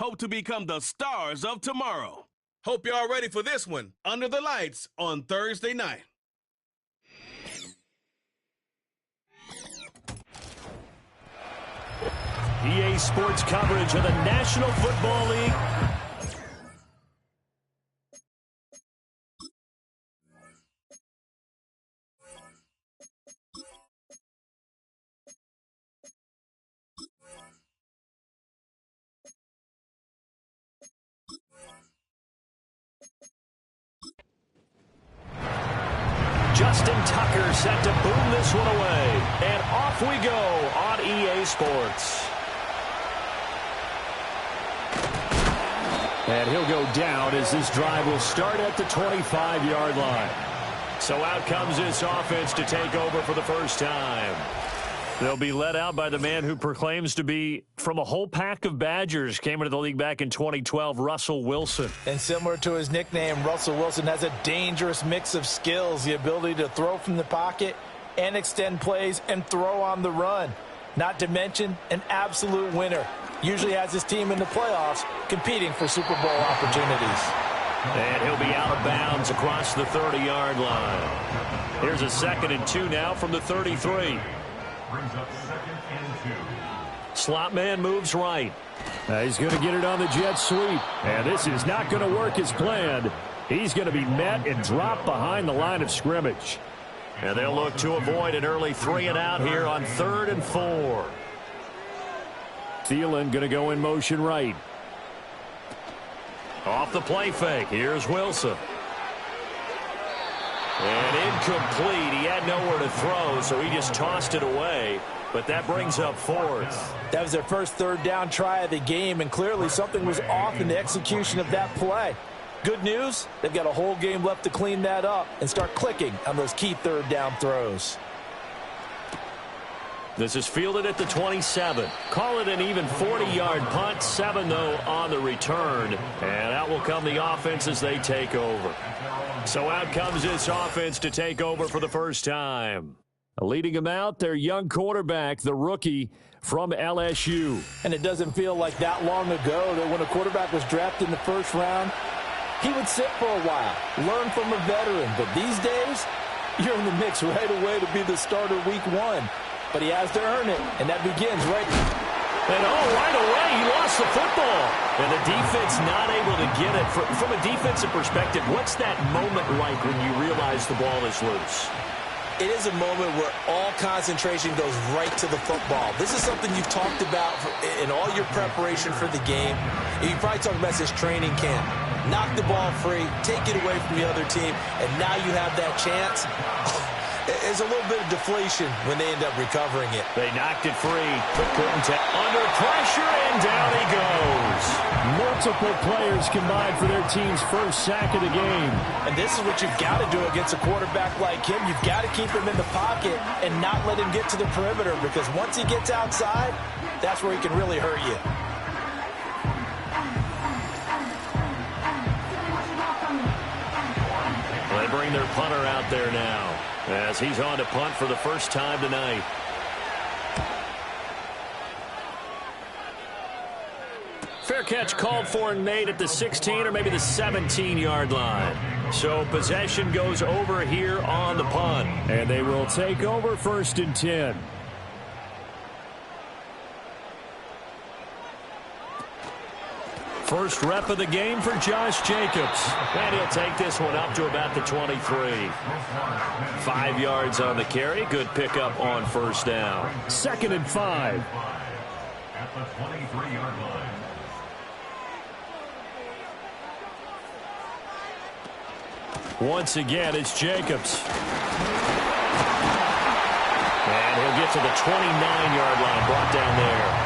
hope to become the stars of tomorrow. Hope y'all ready for this one under the lights on Thursday night. EA Sports coverage of the National Football League. Justin Tucker set to boom this one away. And off we go on EA Sports. And he'll go down as this drive will start at the 25-yard line. So out comes this offense to take over for the first time. They'll be led out by the man who proclaims to be from a whole pack of Badgers. Came into the league back in 2012, Russell Wilson. And similar to his nickname, Russell Wilson has a dangerous mix of skills, the ability to throw from the pocket and extend plays and throw on the run. Not to mention an absolute winner. Usually has his team in the playoffs competing for Super Bowl opportunities. And he'll be out of bounds across the 30-yard line. Here's a 2nd and 2 now from the 33. Brings up 2nd and 2. Slot man moves right. He's going to get it on the jet sweep. And this is not going to work as planned. He's going to be met and dropped behind the line of scrimmage. And they'll look to avoid an early 3-and-out here on 3rd and 4. Thielen going to go in motion right. Off the play fake. Here's Wilson. And incomplete. He had nowhere to throw, so he just tossed it away. But that brings up 4th. That was their first 3rd down try of the game, and clearly something was off in the execution of that play. Good news, they've got a whole game left to clean that up and start clicking on those key 3rd down throws. This is fielded at the 27. Call it an even 40-yard punt. 7, though, on the return. And out will come the offense as they take over. So out comes this offense to take over for the first time. Leading them out, their young quarterback, the rookie from LSU. And it doesn't feel like that long ago that when a quarterback was drafted in the 1st round, he would sit for a while, learn from a veteran. But these days, you're in the mix right away to be the starter week 1. But he has to earn it, and that begins right. And right away, he lost the football. And the defense not able to get it. From a defensive perspective, what's that moment like when you realize the ball is loose? It is a moment where all concentration goes right to the football. This is something you've talked about in all your preparation for the game. You probably talked about this training camp. Knock the ball free, take it away from the other team, and now you have that chance. There's a little bit of deflation when they end up recovering it. They knocked it free, but couldn't take. Under pressure, and down he goes. Multiple players combined for their team's first sack of the game. And this is what you've got to do against a quarterback like him. You've got to keep him in the pocket and not let him get to the perimeter, because once he gets outside, that's where he can really hurt you. They bring their punter out there now, as he's on to punt for the first time tonight. Fair catch called for, Nate, at the 16 or maybe the 17-yard line. So possession goes over here on the punt. And they will take over 1st and 10. First rep of the game for Josh Jacobs. And he'll take this one up to about the 23. 5 yards on the carry. Good pickup on 1st down. 2nd and 5. At the 23-yard line. Once again, it's Jacobs. And he'll get to the 29-yard line, brought down there.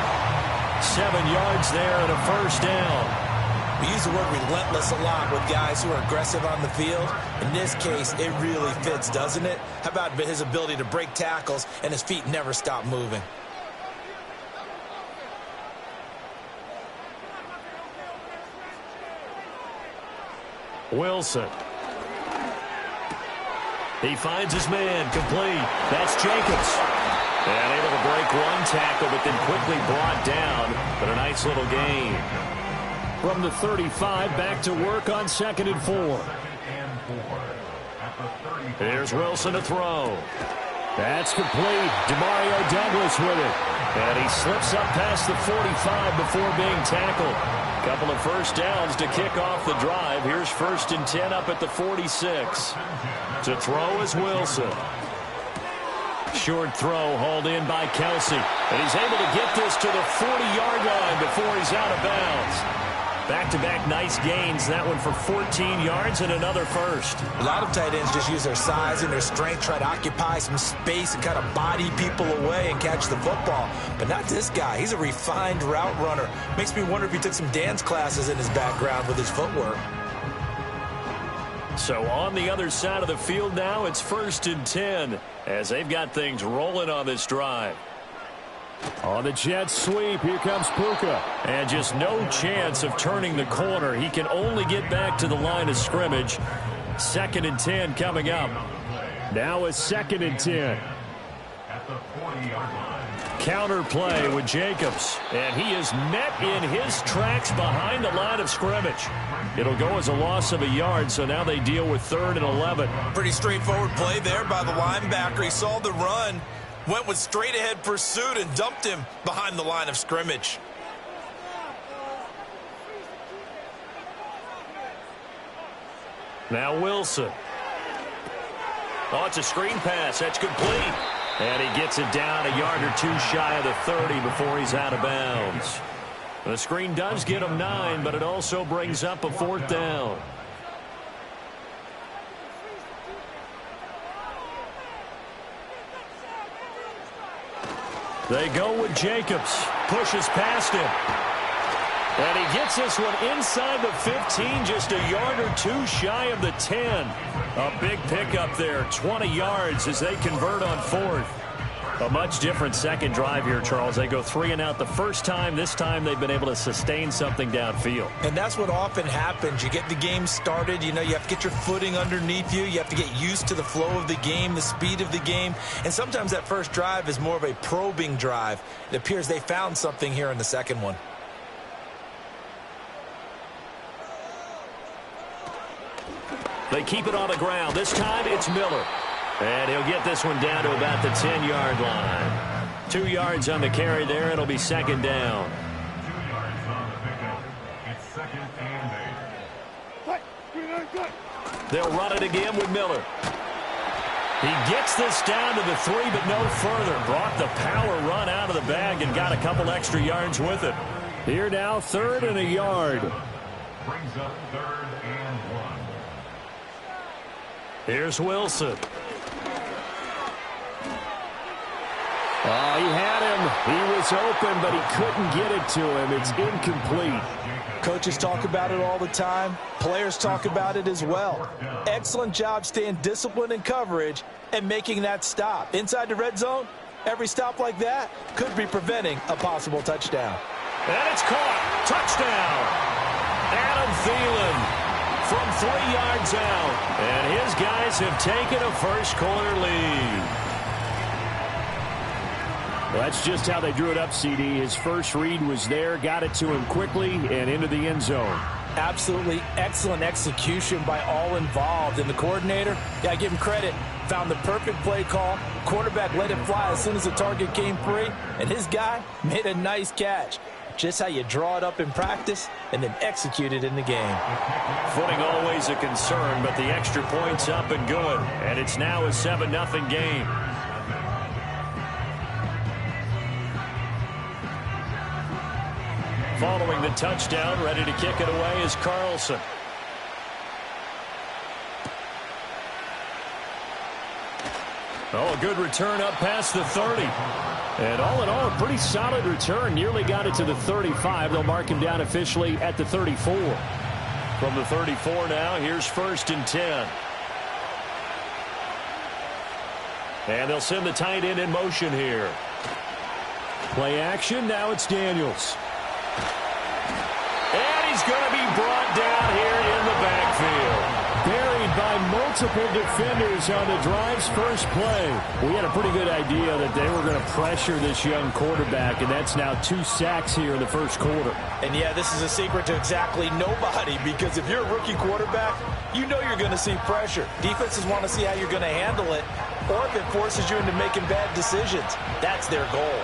7 yards there and a 1st down. We use the word relentless a lot with guys who are aggressive on the field. In this case, it really fits, doesn't it? How about his ability to break tackles and his feet never stop moving? Wilson. He finds his man, complete. That's Jacobs. And able to break one tackle, but then quickly brought down. But a nice little gain. From the 35, back to work on 2nd and 4. Here's Wilson to throw. That's complete. Demario Douglas with it. And he slips up past the 45 before being tackled. Couple of first downs to kick off the drive. Here's 1st and 10 up at the 46. To throw is Wilson. Short throw hauled in by Kelsey. And he's able to get this to the 40-yard line before he's out of bounds. Back-to-back nice gains. That one for 14 yards and another first. A lot of tight ends just use their size and their strength, try to occupy some space and kind of body people away and catch the football. But not this guy. He's a refined route runner. Makes me wonder if he took some dance classes in his background with his footwork. So on the other side of the field now, it's 1st and 10 as they've got things rolling on this drive. On the jet sweep, here comes Puka. And just no chance of turning the corner. He can only get back to the line of scrimmage. 2nd and 10 coming up. Now it's 2nd and 10. At the 40-yard line. Counter play with Jacobs. And he is met in his tracks behind the line of scrimmage. It'll go as a loss of a yard, so now they deal with 3rd and 11. Pretty straightforward play there by the linebacker. He saw the run. Went with straight-ahead pursuit and dumped him behind the line of scrimmage. Now Wilson. Oh, it's a screen pass. That's complete. And he gets it down a yard or two shy of the 30 before he's out of bounds. The screen does get him 9, but it also brings up a 4th down. They go with Jacobs. Pushes past him. And he gets this one inside the 15, just a yard or two shy of the 10. A big pickup there, 20 yards as they convert on 4th. A much different second drive here, Charles. They go 3 and out the first time. This time they've been able to sustain something downfield. And that's what often happens. You get the game started. You know, you have to get your footing underneath you. You have to get used to the flow of the game, the speed of the game. And sometimes that first drive is more of a probing drive. It appears they found something here in the second one. They keep it on the ground. This time it's Miller. And he'll get this one down to about the 10-yard line. 2 yards on the carry there. It'll be 2nd down. 2 yards on the pickup. It's 2nd and 8. They'll run it again with Miller. He gets this down to the 3, but no further. Brought the power run out of the bag and got a couple extra yards with it. Here now, 3rd and a yard. Brings up 3rd and 1. Here's Wilson. Oh, he had him. He was open, but he couldn't get it to him. It's incomplete. Coaches talk about it all the time. Players talk about it as well. Excellent job staying disciplined in coverage and making that stop. Inside the red zone, every stop like that could be preventing a possible touchdown. And it's caught. Touchdown. Adam Thielen from 3 yards out. And his guys have taken a first-quarter lead. Well, that's just how they drew it up, CD. His first read was there, got it to him quickly, and into the end zone. Absolutely excellent execution by all involved. And the coordinator, yeah, give him credit, found the perfect play call. Quarterback let it fly as soon as the target came free, and his guy made a nice catch. Just how you draw it up in practice and then execute it in the game. Footing always a concern, but the extra point's up and good. And it's now a 7-0 game. Following the touchdown, ready to kick it away is Carlson. Oh, a good return up past the 30. And all in all, a pretty solid return. Nearly got it to the 35. They'll mark him down officially at the 34. From the 34 now, here's 1st and 10. And they'll send the tight end in motion here. Play action, now it's Daniels. And he's going to be brought down here in the backfield. Buried by multiple defenders on the drive's first play. We had a pretty good idea that they were going to pressure this young quarterback, and that's now 2 sacks here in the first quarter. And, yeah, this is a secret to exactly nobody, because if you're a rookie quarterback, you know you're going to see pressure. Defenses want to see how you're going to handle it, or if it forces you into making bad decisions. That's their goal.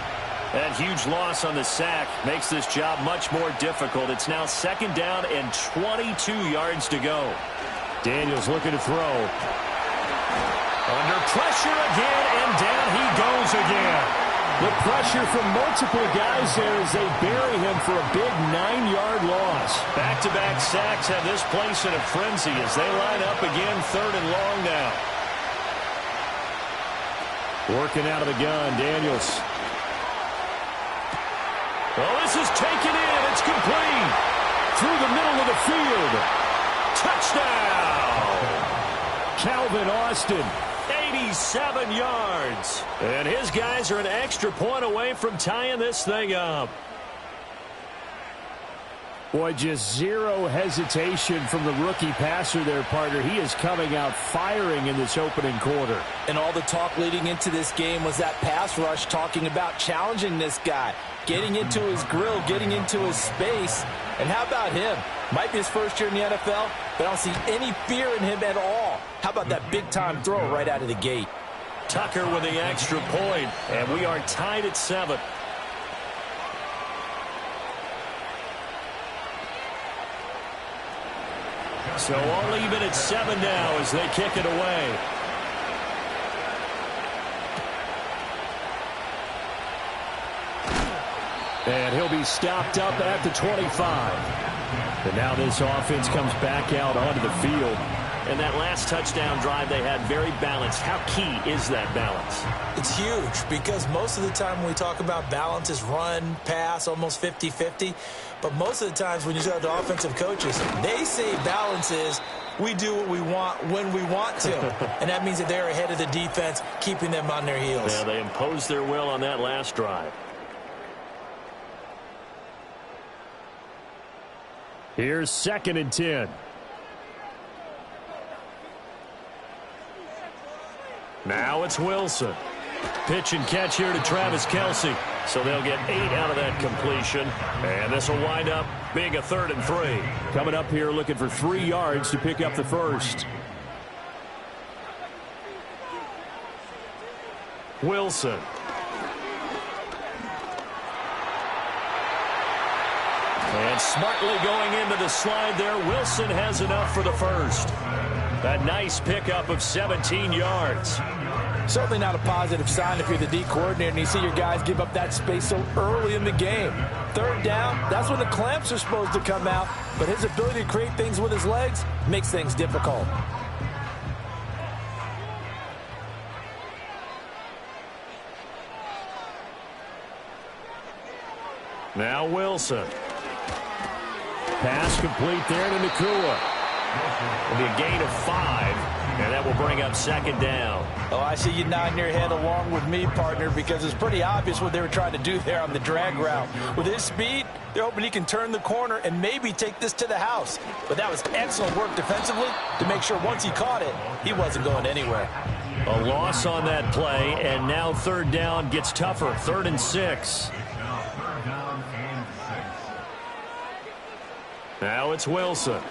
That huge loss on the sack makes this job much more difficult. It's now 2nd down and 22 yards to go. Daniels looking to throw. Under pressure again, and down he goes again. The pressure from multiple guys there as they bury him for a big 9-yard loss. Back-to-back sacks have this place in a frenzy as they line up again 3rd and long now. Working out of the gun, Daniels. Well, this is taken in. It's complete. Through the middle of the field. Touchdown! Calvin Austin, 87 yards. And his guys are an extra point away from tying this thing up. Boy, just zero hesitation from the rookie passer there, partner. He is coming out firing in this opening quarter. And all the talk leading into this game was that pass rush talking about challenging this guy, getting into his grill, getting into his space. And how about him? Might be his first year in the NFL, but I don't see any fear in him at all. How about that big-time throw right out of the gate? Tucker with the extra point, and we are tied at 7. So all even at 7 now as they kick it away. And he'll be stopped up at the 25. And now this offense comes back out onto the field. And that last touchdown drive they had very balanced. How key is that balance? It's huge because most of the time when we talk about balance is run, pass, almost 50-50. But most of the times when you talk to offensive coaches, they say balance is we do what we want when we want to. And that means that they're ahead of the defense, keeping them on their heels. Yeah, they imposed their will on that last drive. Here's 2nd and 10. Now it's Wilson. Pitch and catch here to Travis Kelce. So they'll get 8 out of that completion. And this will wind up being a 3rd and 3. Coming up here looking for 3 yards to pick up the first. Wilson. And smartly going into the slide there, Wilson has enough for the first. A nice pickup of 17 yards. Certainly not a positive sign if you're the D coordinator and you see your guys give up that space so early in the game. 3rd down, that's when the clamps are supposed to come out, but his ability to create things with his legs makes things difficult. Now Wilson. Pass complete there to Nacua. It'll be a gain of 5, and that will bring up 2nd down. Oh, I see you nodding your head along with me, partner, because it's pretty obvious what they were trying to do there on the drag route. With his speed, they're hoping he can turn the corner and maybe take this to the house. But that was excellent work defensively to make sure once he caught it, he wasn't going anywhere. A loss on that play, and now 3rd down gets tougher. 3rd and 6. Now it's Wilson.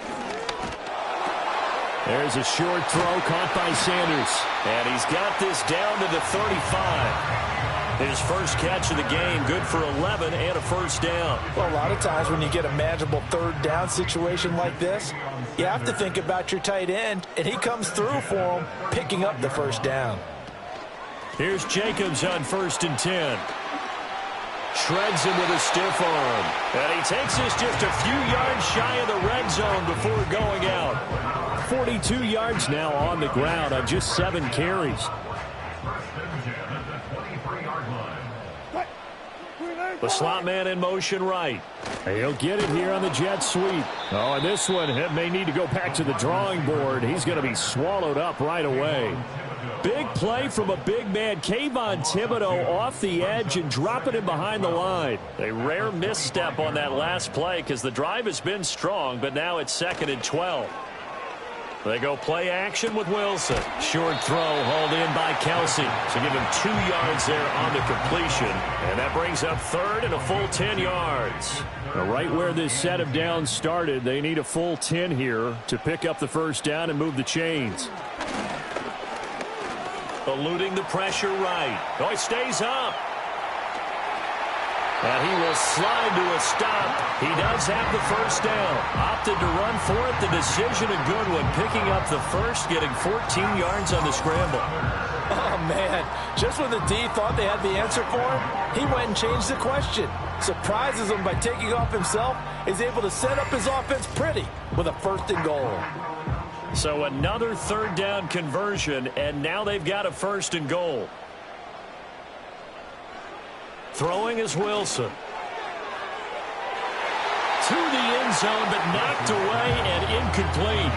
There's a short throw caught by Sanders. And he's got this down to the 35. His first catch of the game, good for 11 and a first down. Well, a lot of times when you get a manageable 3rd down situation like this, you have to think about your tight end, and he comes through for him, picking up the first down. Here's Jacobs on 1st and 10. Shreds him with a stiff arm. And he takes this just a few yards shy of the red zone before going out. 42 yards now on the ground on just 7 carries. The slot man in motion right. He'll get it here on the jet sweep. Oh, and this one may need to go back to the drawing board. He's going to be swallowed up right away. Big play from a big man, Kayvon Thibodeaux, off the edge and dropping him behind the line. A rare misstep on that last play because the drive has been strong, but now it's 2nd and 12. They go play action with Wilson. Short throw hauled in by Kelsey. So give him 2 yards there on the completion. And that brings up third and a full 10 yards. Right where this set of downs started, they need a full 10 here to pick up the first down and move the chains. Eluding the pressure right. Oh, he stays up. And he will slide to a stop. He does have the first down. Opted to run for it. The decision a good one. Picking up the first, getting 14 yards on the scramble. Oh, man. Just when the D thought they had the answer for him, he went and changed the question. Surprises him by taking off himself. Is able to set up his offense pretty with a 1st and goal. So another 3rd down conversion, and now they've got a 1st and goal. Throwing is Wilson. To the end zone, but knocked away and incomplete.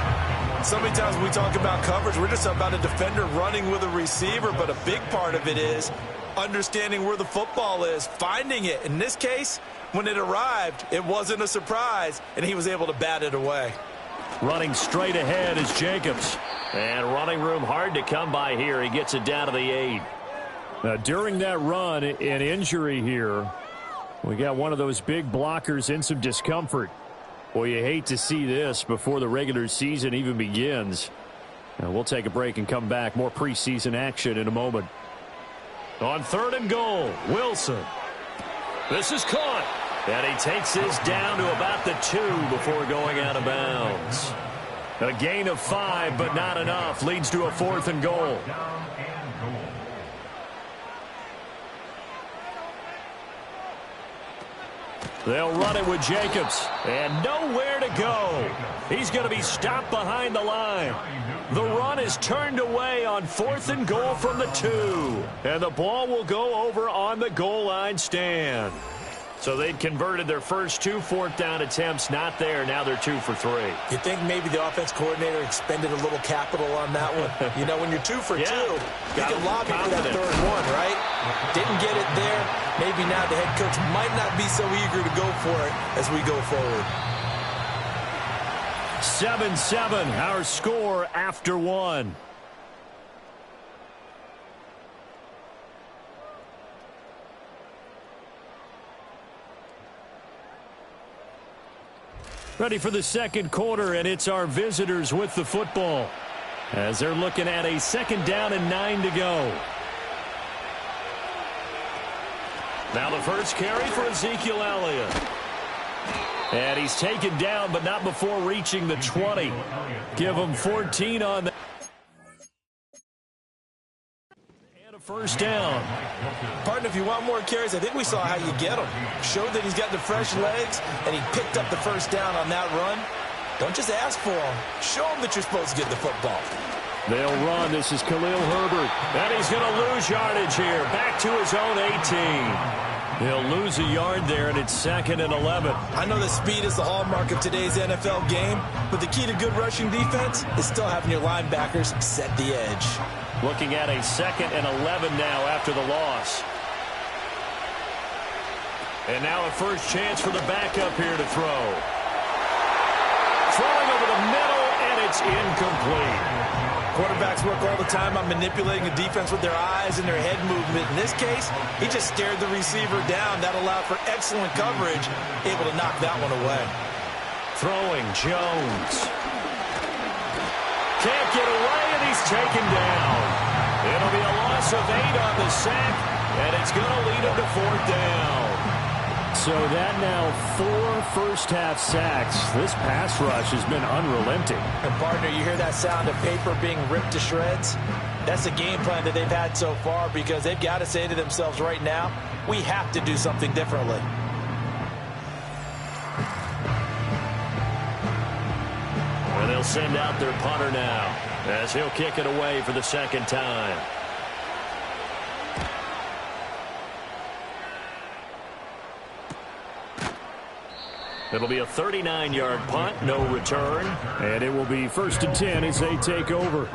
So many times when we talk about coverage, we're just about a defender running with a receiver, but a big part of it is understanding where the football is, finding it. In this case, when it arrived, it wasn't a surprise, and he was able to bat it away. Running straight ahead is Jacobs. And running room hard to come by here. He gets it down to the 8. Now, during that run, an injury here. We got one of those big blockers in some discomfort. Boy, you hate to see this before the regular season even begins. Now, we'll take a break and come back. More preseason action in a moment. On 3rd and goal, Wilson. This is caught. And he takes this down to about the 2 before going out of bounds. A gain of 5, but not enough. Leads to a 4th and goal. They'll run it with Jacobs. And nowhere to go. He's going to be stopped behind the line. The run is turned away on 4th and goal from the 2. And the ball will go over on the goal line stand. So they'd converted their first 2 4th down attempts. Not there. Now they're 2 for 3. You think maybe the offense coordinator expended a little capital on that one? You know, when you're 2 for 2, you can lobby for that 3rd one, right? Didn't get it there. Maybe now the head coach might not be so eager to go for it as we go forward. 7-7, our score after 1. Ready for the 2nd quarter, and it's our visitors with the football as they're looking at a 2nd down and 9 to go. Now the first carry for Ezekiel Elliott. And he's taken down, but not before reaching the 20. Give him 14 on that. And a first down. Partner, if you want more carries, I think we saw how you get them. Showed that he's got the fresh legs, and he picked up the first down on that run. Don't just ask for them. Show them that you're supposed to get the football. They'll run. This is Khalil Herbert. And he's going to lose yardage here. Back to his own 18. He'll lose a yard there, and it's 2nd and 11. I know that speed is the hallmark of today's NFL game, but the key to good rushing defense is still having your linebackers set the edge. Looking at a 2nd and 11 now after the loss. And now a first chance for the backup here to throw. Throwing over the middle, and it's incomplete. Quarterbacks work all the time on manipulating the defense with their eyes and their head movement. In this case, he just stared the receiver down. That allowed for excellent coverage, able to knock that one away. Throwing Jones. Can't get away, and he's taken down. It'll be a loss of 8 on the sack, and it's going to lead him to 4th down. So that now 4 first-half sacks. This pass rush has been unrelenting. And partner, you hear that sound of paper being ripped to shreds? That's the game plan that they've had so far, because they've got to say to themselves right now, we have to do something differently. And they'll send out their punter now as he'll kick it away for the 2nd time. It'll be a 39-yard punt, no return. And it will be 1st and 10 as they take over.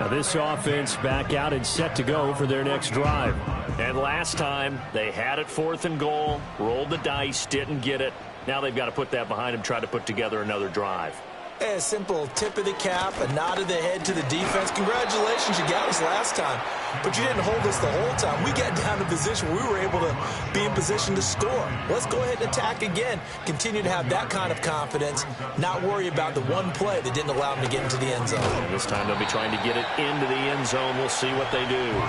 Now this offense back out and set to go for their next drive. And last time, they had it 4th and goal, rolled the dice, didn't get it. Now they've got to put that behind them, try to put together another drive. A simple tip of the cap, a nod of the head to the defense. Congratulations, you got us last time, but you didn't hold us the whole time. We got down to position where we were able to be in position to score. Let's go ahead and attack again. Continue to have that kind of confidence, not worry about the one play that didn't allow them to get into the end zone. This time they'll be trying to get it into the end zone. We'll see what they do.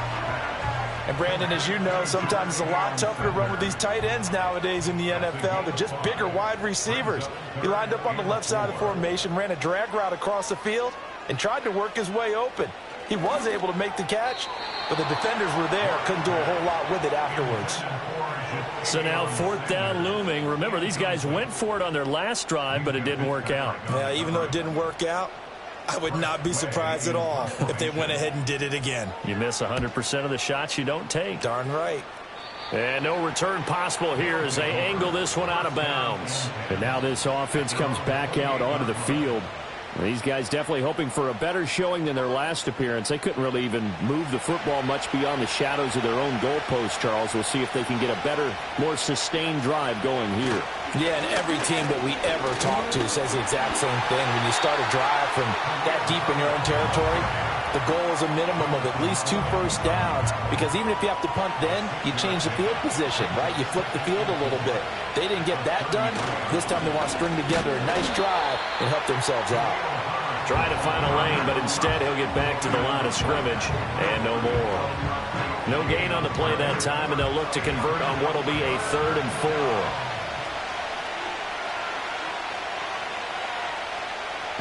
And, Brandon, as you know, sometimes it's a lot tougher to run with these tight ends nowadays in the NFL. They're just bigger wide receivers. He lined up on the left side of the formation, ran a drag route across the field, and tried to work his way open. He was able to make the catch, but the defenders were there. Couldn't do a whole lot with it afterwards. So now 4th down looming. Remember, these guys went for it on their last drive, but it didn't work out. Yeah, even though it didn't work out, I would not be surprised at all if they went ahead and did it again. You miss 100% of the shots you don't take. Darn right. And no return possible here as they angle this one out of bounds. And now this offense comes back out onto the field. These guys definitely hoping for a better showing than their last appearance. They couldn't really even move the football much beyond the shadows of their own goalpost, Charles. We'll see if they can get a better, more sustained drive going here. Yeah, and every team that we ever talk to says the exact same thing. When you start a drive from that deep in your own territory, the goal is a minimum of at least 2 first downs, because even if you have to punt then, you change the field position, right? You flip the field a little bit. They didn't get that done. This time they want to string together a nice drive and help themselves out. Try to find a lane, but instead he'll get back to the line of scrimmage, and no more. No gain on the play that time, and they'll look to convert on what will be a 3rd and 4.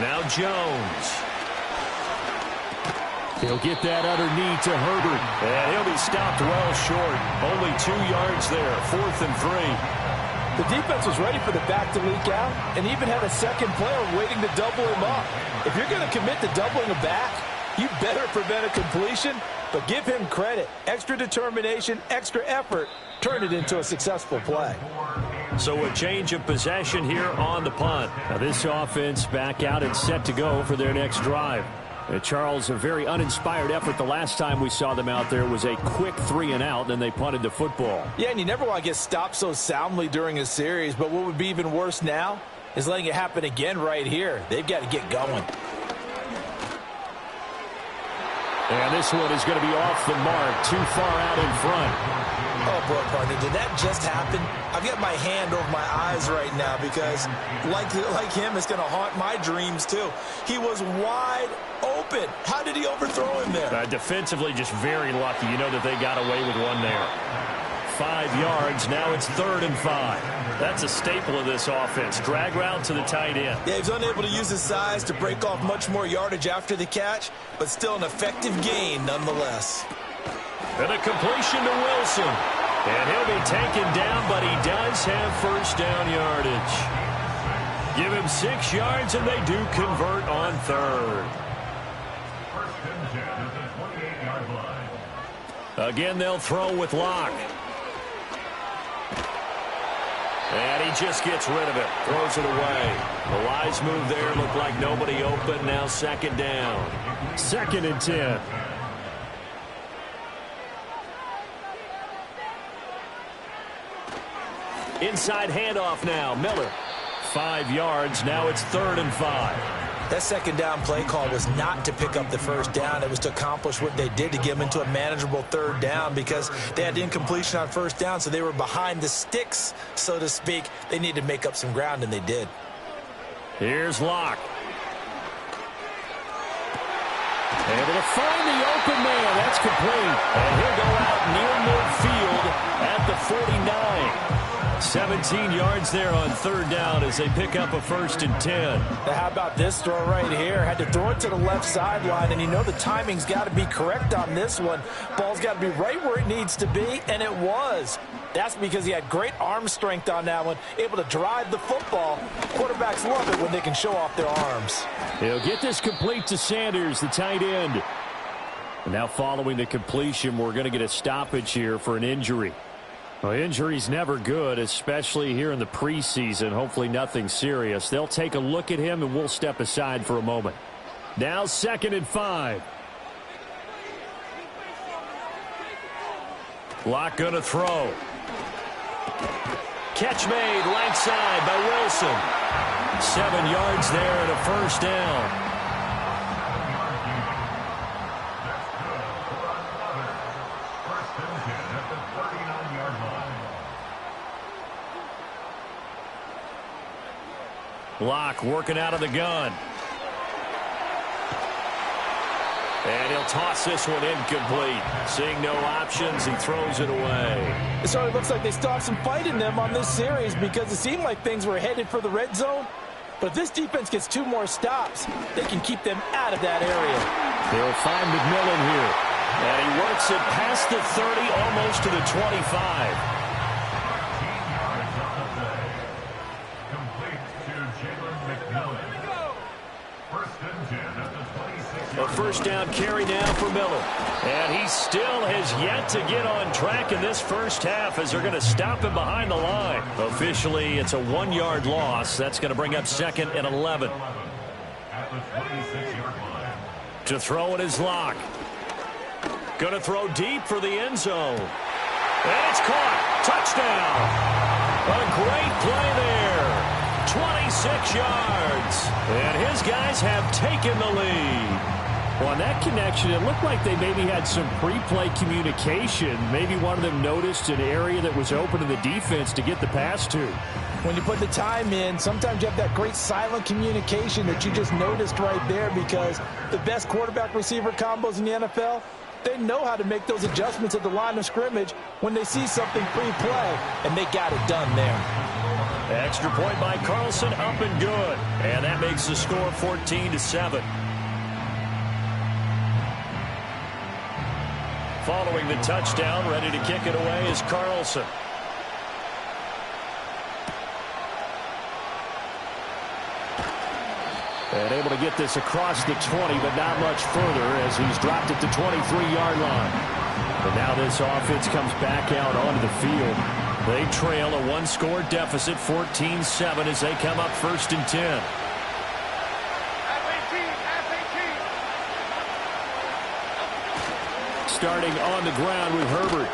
Now Jones. He'll get that underneath to Herbert. And he'll be stopped well short. Only 2 yards there. 4th and 3. The defense was ready for the back to leak out and even had a second player waiting to double him up. If you're going to commit to doubling a back, you better prevent a completion, but give him credit. Extra determination, extra effort, turn it into a successful play. So a change of possession here on the punt. Now this offense back out and set to go for their next drive. Charles, a very uninspired effort the last time we saw them out there was a quick 3 and out, then they punted the football. Yeah, and you never want to get stopped so soundly during a series, but what would be even worse now is letting it happen again right here. They've got to get going. And this one is going to be off the mark, too far out in front. Oh, boy, partner, did that just happen? I've got my hand over my eyes right now because, like him, it's going to haunt my dreams, too. He was wide open. How did he overthrow him there? Defensively, just very lucky. You know that they got away with one there. 5 yards. Now it's 3rd and 5. That's a staple of this offense. Drag route to the tight end. Yeah, he's unable to use his size to break off much more yardage after the catch, but still an effective gain nonetheless. And a completion to Wilson. And he'll be taken down, but he does have first down yardage. Give him 6 yards, and they do convert on 3rd. Again, they'll throw with Locke. And he just gets rid of it. Throws it away. The wise move there. Looked like nobody open. Now 2nd down. 2nd and 10. Inside handoff now. Miller. 5 yards. Now it's 3rd and 5. That 2nd down play call was not to pick up the first down. It was to accomplish what they did to get them into a manageable 3rd down because they had incompletion on 1st down, so they were behind the sticks, so to speak. They needed to make up some ground, and they did. Here's Locke. Able to find the open man. That's complete. And he'll go out near midfield at the 49. 17 yards there on 3rd down as they pick up a 1st and 10. Now how about this throw right here? Had to throw it to the left sideline, and you know the timing's got to be correct on this one. Ball's got to be right where it needs to be, and it was. That's because he had great arm strength on that one, able to drive the football. Quarterbacks love it when they can show off their arms. He'll get this complete to Sanders, the tight end. And now following the completion, we're going to get a stoppage here for an injury. Well, injury's never good, especially here in the preseason. Hopefully nothing serious. They'll take a look at him, and we'll step aside for a moment. Now 2nd and 5. Locke gonna throw. Catch made, right side by Wilson. 7 yards there and a first down. Locke working out of the gun. And he'll toss this one incomplete. Seeing no options, he throws it away. It certainly looks like they still have some fight in them on this series because it seemed like things were headed for the red zone. But if this defense gets 2 more stops, they can keep them out of that area. They'll find McMillan here. And he works it past the 30, almost to the 25. A first down carry now for Miller. And he still has yet to get on track in this first half as they're going to stop him behind the line. Officially, it's a 1-yard loss. That's going to bring up 2nd and 11. To throw it is Locke. Going to throw deep for the end zone. And it's caught. Touchdown. A great play there. 26 yards. And his guys have taken the lead. Well, on that connection, it looked like they maybe had some pre-play communication. Maybe one of them noticed an area that was open to the defense to get the pass to. When you put the time in, sometimes you have that great silent communication that you just noticed right there because the best quarterback-receiver combos in the NFL, they know how to make those adjustments at the line of scrimmage when they see something pre-play, and they got it done there. Extra point by Carlson, up and good. And that makes the score 14-7. Following the touchdown, ready to kick it away is Carlson. And able to get this across the 20, but not much further as he's dropped it to 23-yard line. And now this offense comes back out onto the field. They trail a 1-score deficit, 14-7, as they come up 1st and 10. Starting on the ground with Herbert.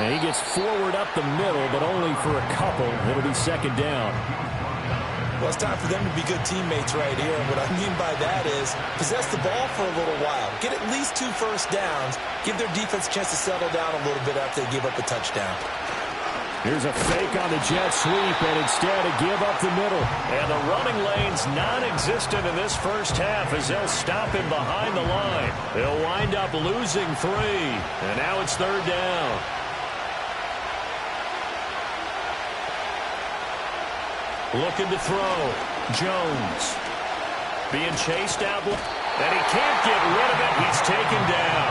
And he gets forward up the middle, but only for a couple. It'll be 2nd down. Well, it's time for them to be good teammates right here. And what I mean by that is possess the ball for a little while. Get at least 2 first downs. Give their defense a chance to settle down a little bit after they give up a touchdown. Here's a fake on the jet sweep, and instead a give up the middle. And the running lane's non-existent in this first half as they'll stop him behind the line. They'll wind up losing 3. And now it's 3rd down. Looking to throw. Jones. Being chased out. And he can't get rid of it. He's taken down.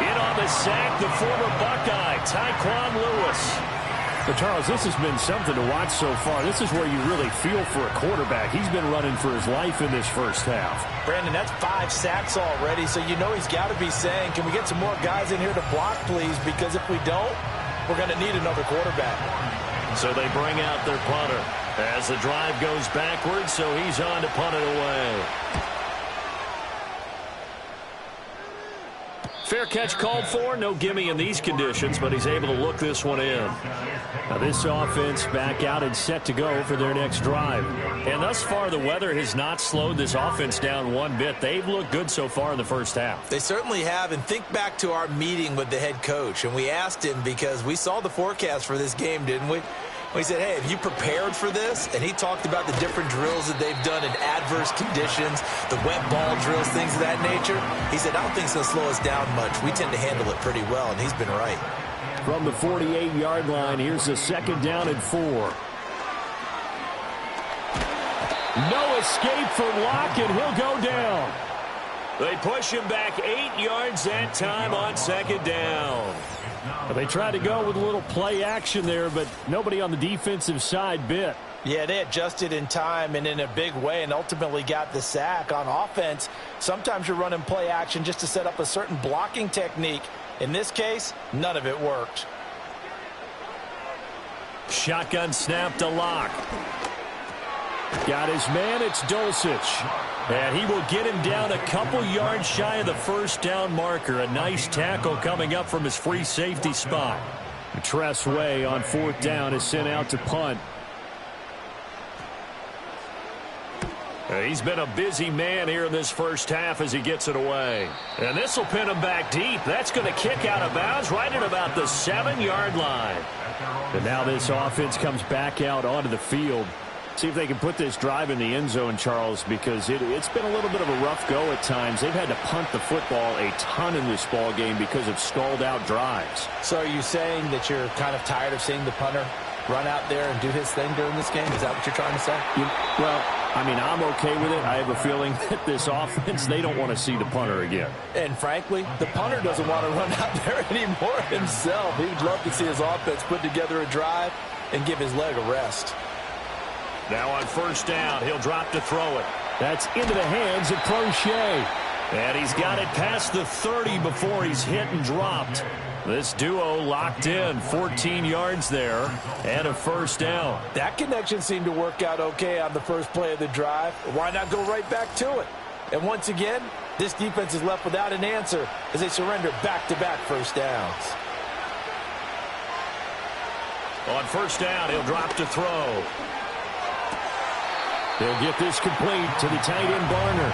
In on the sack, the former Buckeye, Tyquan Lewis. But, Charles, this has been something to watch so far. This is where you really feel for a quarterback. He's been running for his life in this first half. Brandon, that's 5 sacks already, so you know he's got to be saying, can we get some more guys in here to block, please? Because if we don't, we're going to need another quarterback. So they bring out their punter as the drive goes backwards, so he's on to punt it away. Fair catch called for. No gimme in these conditions, but he's able to look this one in. Now this offense back out and set to go for their next drive. And thus far, the weather has not slowed this offense down one bit. They've looked good so far in the first half. They certainly have. And think back to our meeting with the head coach. And we asked him because we saw the forecast for this game, didn't we? We said, hey, have you prepared for this? And he talked about the different drills that they've done in adverse conditions, the wet ball drills, things of that nature. He said, I don't think it's going to slow us down much. We tend to handle it pretty well, and he's been right. From the 48-yard line, here's a 2nd down and 4. No escape from Locke, and he'll go down. They push him back 8 yards that time on 2nd down. They tried to go with a little play action there, but nobody on the defensive side bit. Yeah, they adjusted in time and in a big way and ultimately got the sack. On offense, sometimes you're running play action just to set up a certain blocking technique. In this case, none of it worked. Shotgun snap to Locke. Got his man, it's Dulcich. And he will get him down a couple yards shy of the first down marker. A nice tackle coming up from his free safety spot. Tress Way on 4th down is sent out to punt. He's been a busy man here in this first half as he gets it away. And this will pin him back deep. That's going to kick out of bounds right at about the 7-yard line. And now this offense comes back out onto the field. See if they can put this drive in the end zone, Charles, because it's been a little bit of a rough go at times. They've had to punt the football a ton in this ball game because of stalled-out drives. So are you saying that you're kind of tired of seeing the punter run out there and do his thing during this game? Is that what you're trying to say? Well, I mean, I'm okay with it. I have a feeling that this offense, they don't want to see the punter again. And frankly, the punter doesn't want to run out there anymore himself. He would love to see his offense put together a drive and give his leg a rest. Now on first down, he'll drop to throw it. That's into the hands of Proche. And he's got it past the 30 before he's hit and dropped. This duo locked in, 14 yards there, and a first down. That connection seemed to work out okay on the first play of the drive. Why not go right back to it? And once again, this defense is left without an answer as they surrender back-to-back first downs. On first down, he'll drop to throw. They'll get this complete to the tight end, Barner.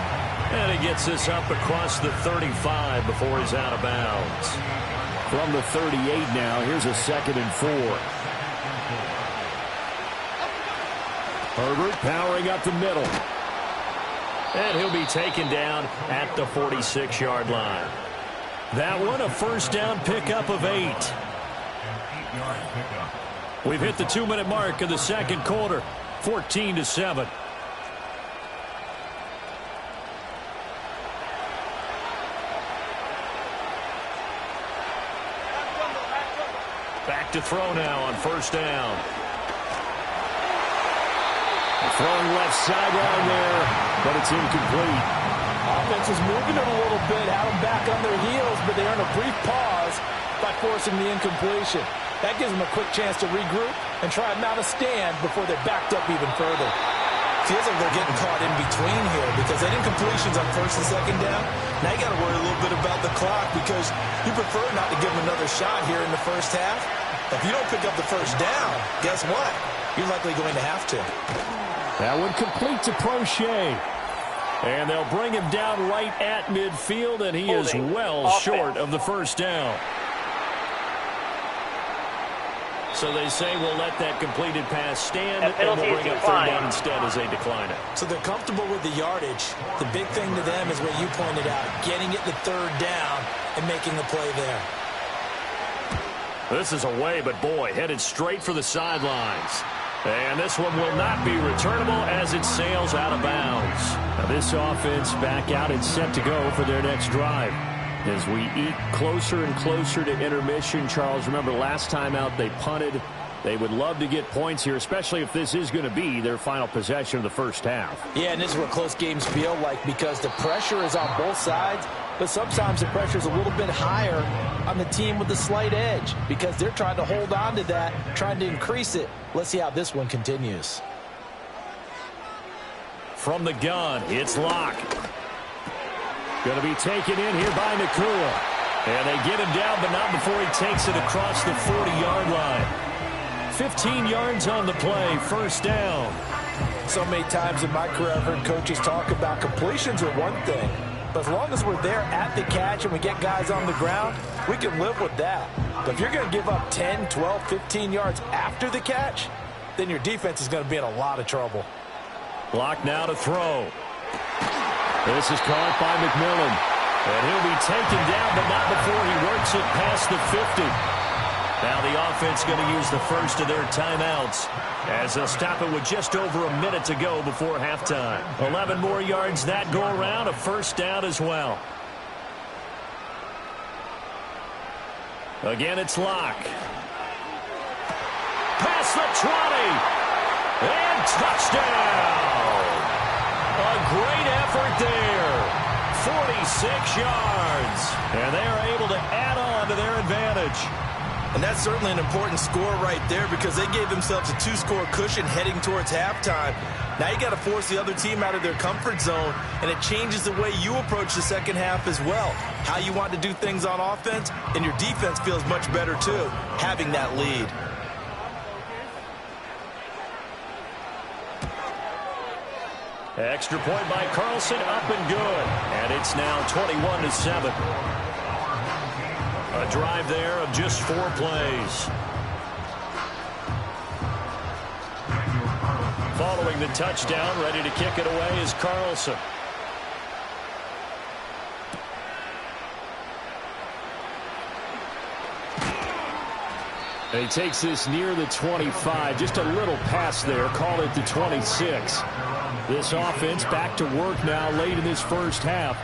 And he gets this up across the 35 before he's out of bounds. From the 38 now, here's a 2nd and 4. Herbert powering up the middle. And he'll be taken down at the 46-yard line. That one, a first down pickup of 8. We've hit the 2-minute mark of the second quarter, 14-7. Back to throw now on first down. Throwing left sideline there, but it's incomplete. Offense was moving it a little bit, had them back on their heels, but they earn a brief pause by forcing the incompletion. That gives them a quick chance to regroup and try and mount a stand before they're backed up even further. Feels like they're getting caught in between here because that incompletion's on first and second down. Now you got to worry a little bit about the clock because you prefer not to give them another shot here in the first half. If you don't pick up the first down, guess what? You're likely going to have to. That one complete to Proche. And they'll bring him down right at midfield, and he is well short of the first down. So they say we'll let that completed pass stand, and we'll bring up third down instead as they decline it. So they're comfortable with the yardage. The big thing to them is what you pointed out, getting it to third down and making the play there. This is away, but boy, headed straight for the sidelines. And this one will not be returnable as it sails out of bounds. Now this offense back out and set to go for their next drive. As we eat closer and closer to intermission, Charles, remember last time out they punted. They would love to get points here, especially if this is going to be their final possession of the first half. Yeah, and this is what close games feel like because the pressure is on both sides, but sometimes the pressure is a little bit higher on the team with the slight edge because they're trying to hold on to that, trying to increase it. Let's see how this one continues. From the gun, it's Locke. Going to be taken in here by Nacua. And they get him down, but not before he takes it across the 40-yard line. 15 yards on the play, first down. So many times in my career I've heard coaches talk about completions are one thing, but as long as we're there at the catch and we get guys on the ground, we can live with that. But if you're going to give up 10, 12, 15 yards after the catch, then your defense is going to be in a lot of trouble. Locke now to throw. This is caught by McMillan. And he'll be taken down, but not before he works it past the 50. Now the offense going to use the first of their timeouts as they'll stop it with just over a minute to go before halftime. 11 more yards that go around, a first down as well. Again, it's Locke. Past the 20. And touchdown. A great effort there. 46 yards. And they are able to add on to their advantage. And that's certainly an important score right there because they gave themselves a 2-score cushion heading towards halftime. Now you got to force the other team out of their comfort zone, and it changes the way you approach the second half as well. How you want to do things on offense, and your defense feels much better too, having that lead. Extra point by Carlson, up and good. And it's now 21-7. A drive there of just 4 plays. Following the touchdown, ready to kick it away is Carlson. And he takes this near the 25. Just a little pass there. Call it the 26. This offense back to work now late in this first half.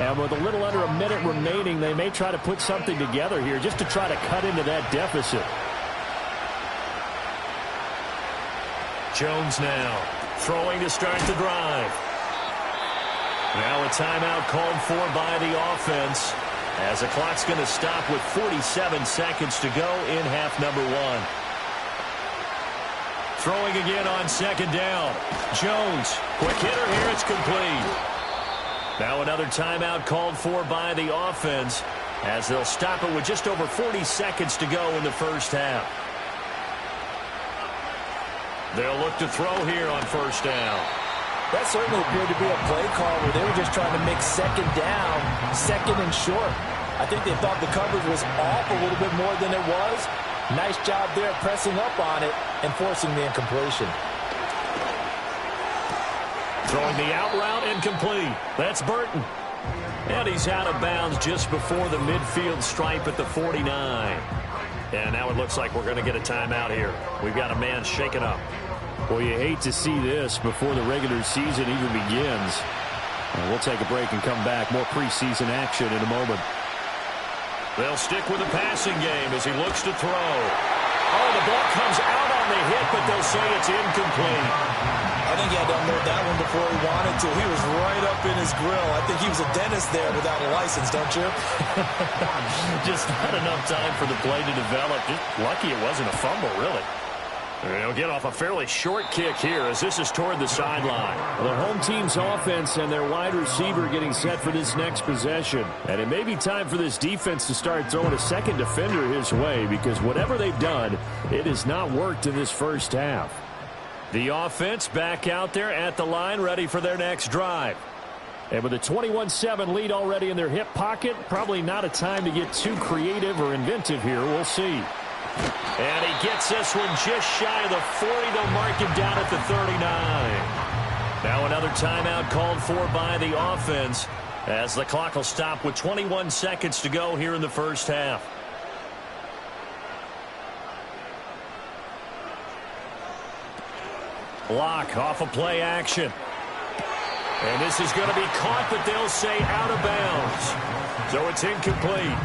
And with a little under a minute remaining, they may try to put something together here just to try to cut into that deficit. Jones now throwing to start the drive. Now a timeout called for by the offense, as the clock's going to stop with 47 seconds to go in half number 1. Throwing again on second down. Jones, quick hitter here, it's complete. Now another timeout called for by the offense, as they'll stop it with just over 40 seconds to go in the first half. They'll look to throw here on first down. That certainly appeared to be a play call where they were just trying to make second down, second and short. I think they thought the coverage was off a little bit more than it was. Nice job there pressing up on it and forcing the incompletion. Throwing the out route, incomplete. That's Burton. And he's out of bounds just before the midfield stripe at the 49. And now it looks like we're going to get a timeout here. We've got a man shaken up. Well, you hate to see this before the regular season even begins. We'll take a break and come back. More preseason action in a moment. They'll stick with the passing game as he looks to throw. Oh, the ball comes out on the hit, but they'll say it's incomplete. I think he had to unload that one before he wanted to. He was right up in his grill. I think he was a dentist there without a license, don't you? Just not enough time for the play to develop. Just lucky it wasn't a fumble, really. They'll get off a fairly short kick here as this is toward the sideline. The home team's offense and their wide receiver getting set for this next possession. And it may be time for this defense to start throwing a second defender his way, because whatever they've done, it has not worked in this first half. The offense back out there at the line, ready for their next drive. And with a 21-7 lead already in their hip pocket, probably not a time to get too creative or inventive here. We'll see. And he gets this one just shy of the 40. They'll mark him down at the 39. Now another timeout called for by the offense, as the clock will stop with 21 seconds to go here in the first half. Block off of play action. And this is going to be caught, but they'll say out of bounds. So it's incomplete.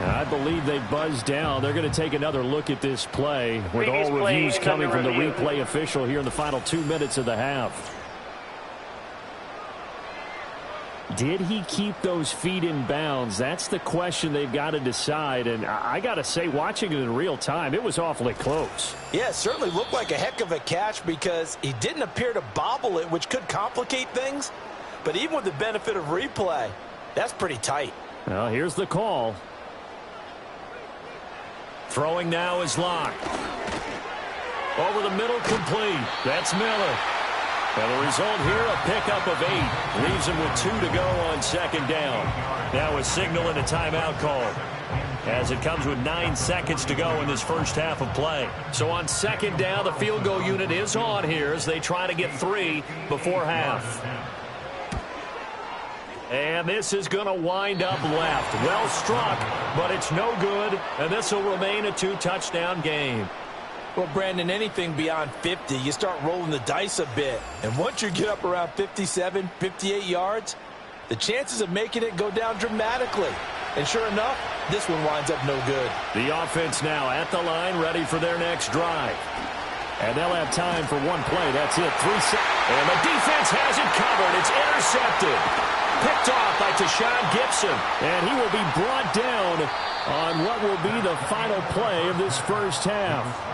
I believe they buzzed down. They're going to take another look at this play, with all reviews coming from the replay official here in the final 2 minutes of the half. Did he keep those feet in bounds? That's the question they've got to decide. And I got to say, watching it in real time, it was awfully close. Yeah, it certainly looked like a heck of a catch because he didn't appear to bobble it, which could complicate things. But even with the benefit of replay, that's pretty tight. Well, here's the call. Throwing now is Locke. Over the middle, complete. That's Miller. And the result here, a pickup of 8. Leaves him with 2 to go on second down. Now a signal and a timeout call, as it comes with 9 seconds to go in this first half of play. So on second down, the field goal unit is on here as they try to get 3 before half. And this is going to wind up left. Well struck, but it's no good, and this will remain a 2-touchdown game. Well, Brandon, anything beyond 50, you start rolling the dice a bit. And once you get up around 57, 58 yards, the chances of making it go down dramatically. And sure enough, this one winds up no good. The offense now at the line, ready for their next drive. And they'll have time for one play. That's it. 3 seconds. And the defense has it covered. It's intercepted. Picked off by Tashawn Gibson. And he will be brought down on what will be the final play of this first half.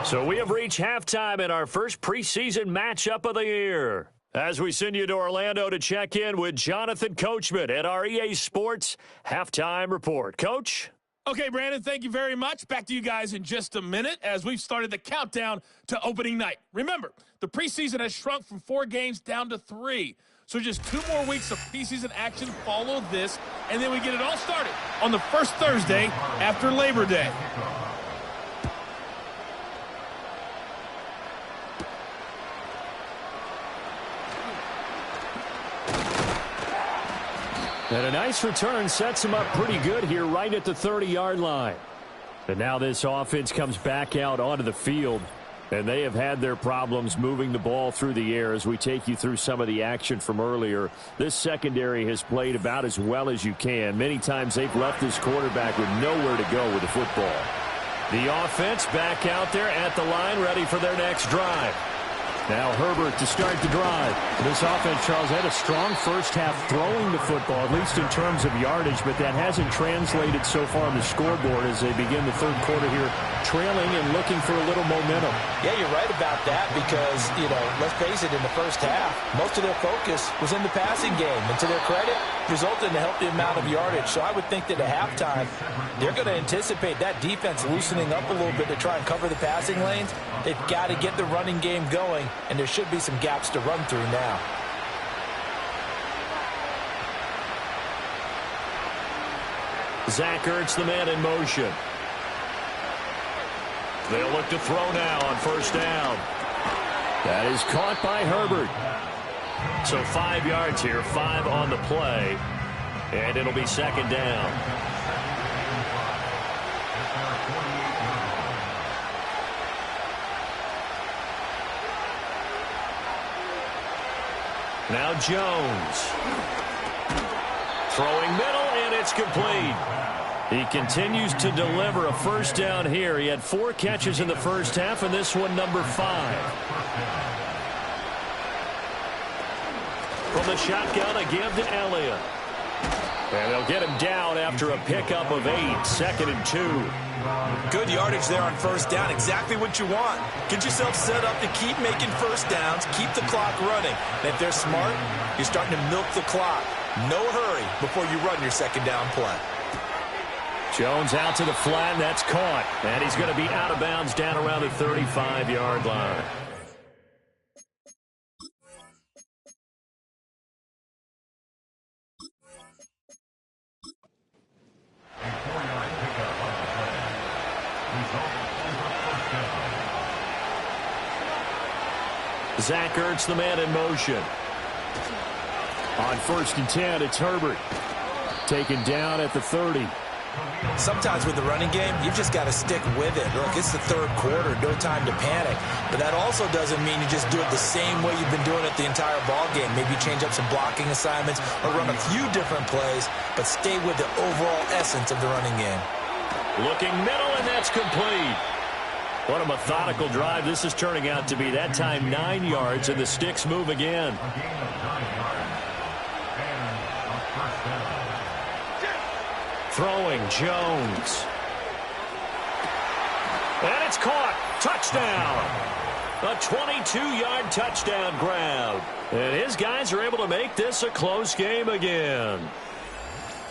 So we have reached halftime in our first preseason matchup of the year, as we send you to Orlando to check in with Jonathan Coachman at our EA Sports Halftime Report. Coach? Okay, Brandon, thank you very much. Back to you guys in just a minute as we've started the countdown to opening night. Remember, the preseason has shrunk from 4 games down to 3. So just 2 more weeks of preseason action follow this, and then we get it all started on the first Thursday after Labor Day. And a nice return sets him up pretty good here right at the 30-yard line. And now this offense comes back out onto the field. And they have had their problems moving the ball through the air as we take you through some of the action from earlier. This secondary has played about as well as you can. Many times they've left this quarterback with nowhere to go with the football. The offense back out there at the line, ready for their next drive. Now Herbert to start the drive. This offense, Charles, had a strong first half throwing the football, at least in terms of yardage, but that hasn't translated so far on the scoreboard as they begin the third quarter here, trailing and looking for a little momentum. Yeah, you're right about that because, let's face it, in the first half, most of their focus was in the passing game. And to their credit, resulted in a healthy amount of yardage. So I would think that at halftime, they're going to anticipate that defense loosening up a little bit to try and cover the passing lanes. They've got to get the running game going, and there should be some gaps to run through now. Zach Ertz, the man in motion. They'll look to throw now on first down. That is caught by Herbert. So 5 yards here, 5 on the play, and it'll be second down. Now Jones. Throwing middle, and it's complete. He continues to deliver a first down here. He had 4 catches in the first half, and this one number 5. From the shotgun, a give to Elliott. And they'll get him down after a pickup of 8, second and 2. Good yardage there on first down. Exactly what you want. Get yourself set up to keep making first downs, keep the clock running. And if they're smart, you're starting to milk the clock. No hurry before you run your second down play. Jones out to the flat, and that's caught. And he's going to be out of bounds down around the 35-yard line. Zach Ertz, the man in motion. On first and 10, it's Herbert. Taken down at the 30. Sometimes with the running game, you've just got to stick with it. Look, it's the third quarter, no time to panic. But that also doesn't mean you just do it the same way you've been doing it the entire ball game. Maybe change up some blocking assignments or run a few different plays, but stay with the overall essence of the running game. Looking middle, and that's complete. What a methodical drive this is turning out to be. That time 9 yards, and the sticks move again. Throwing Jones. And it's caught. Touchdown. A 22-yard touchdown grab. And his guys are able to make this a close game again.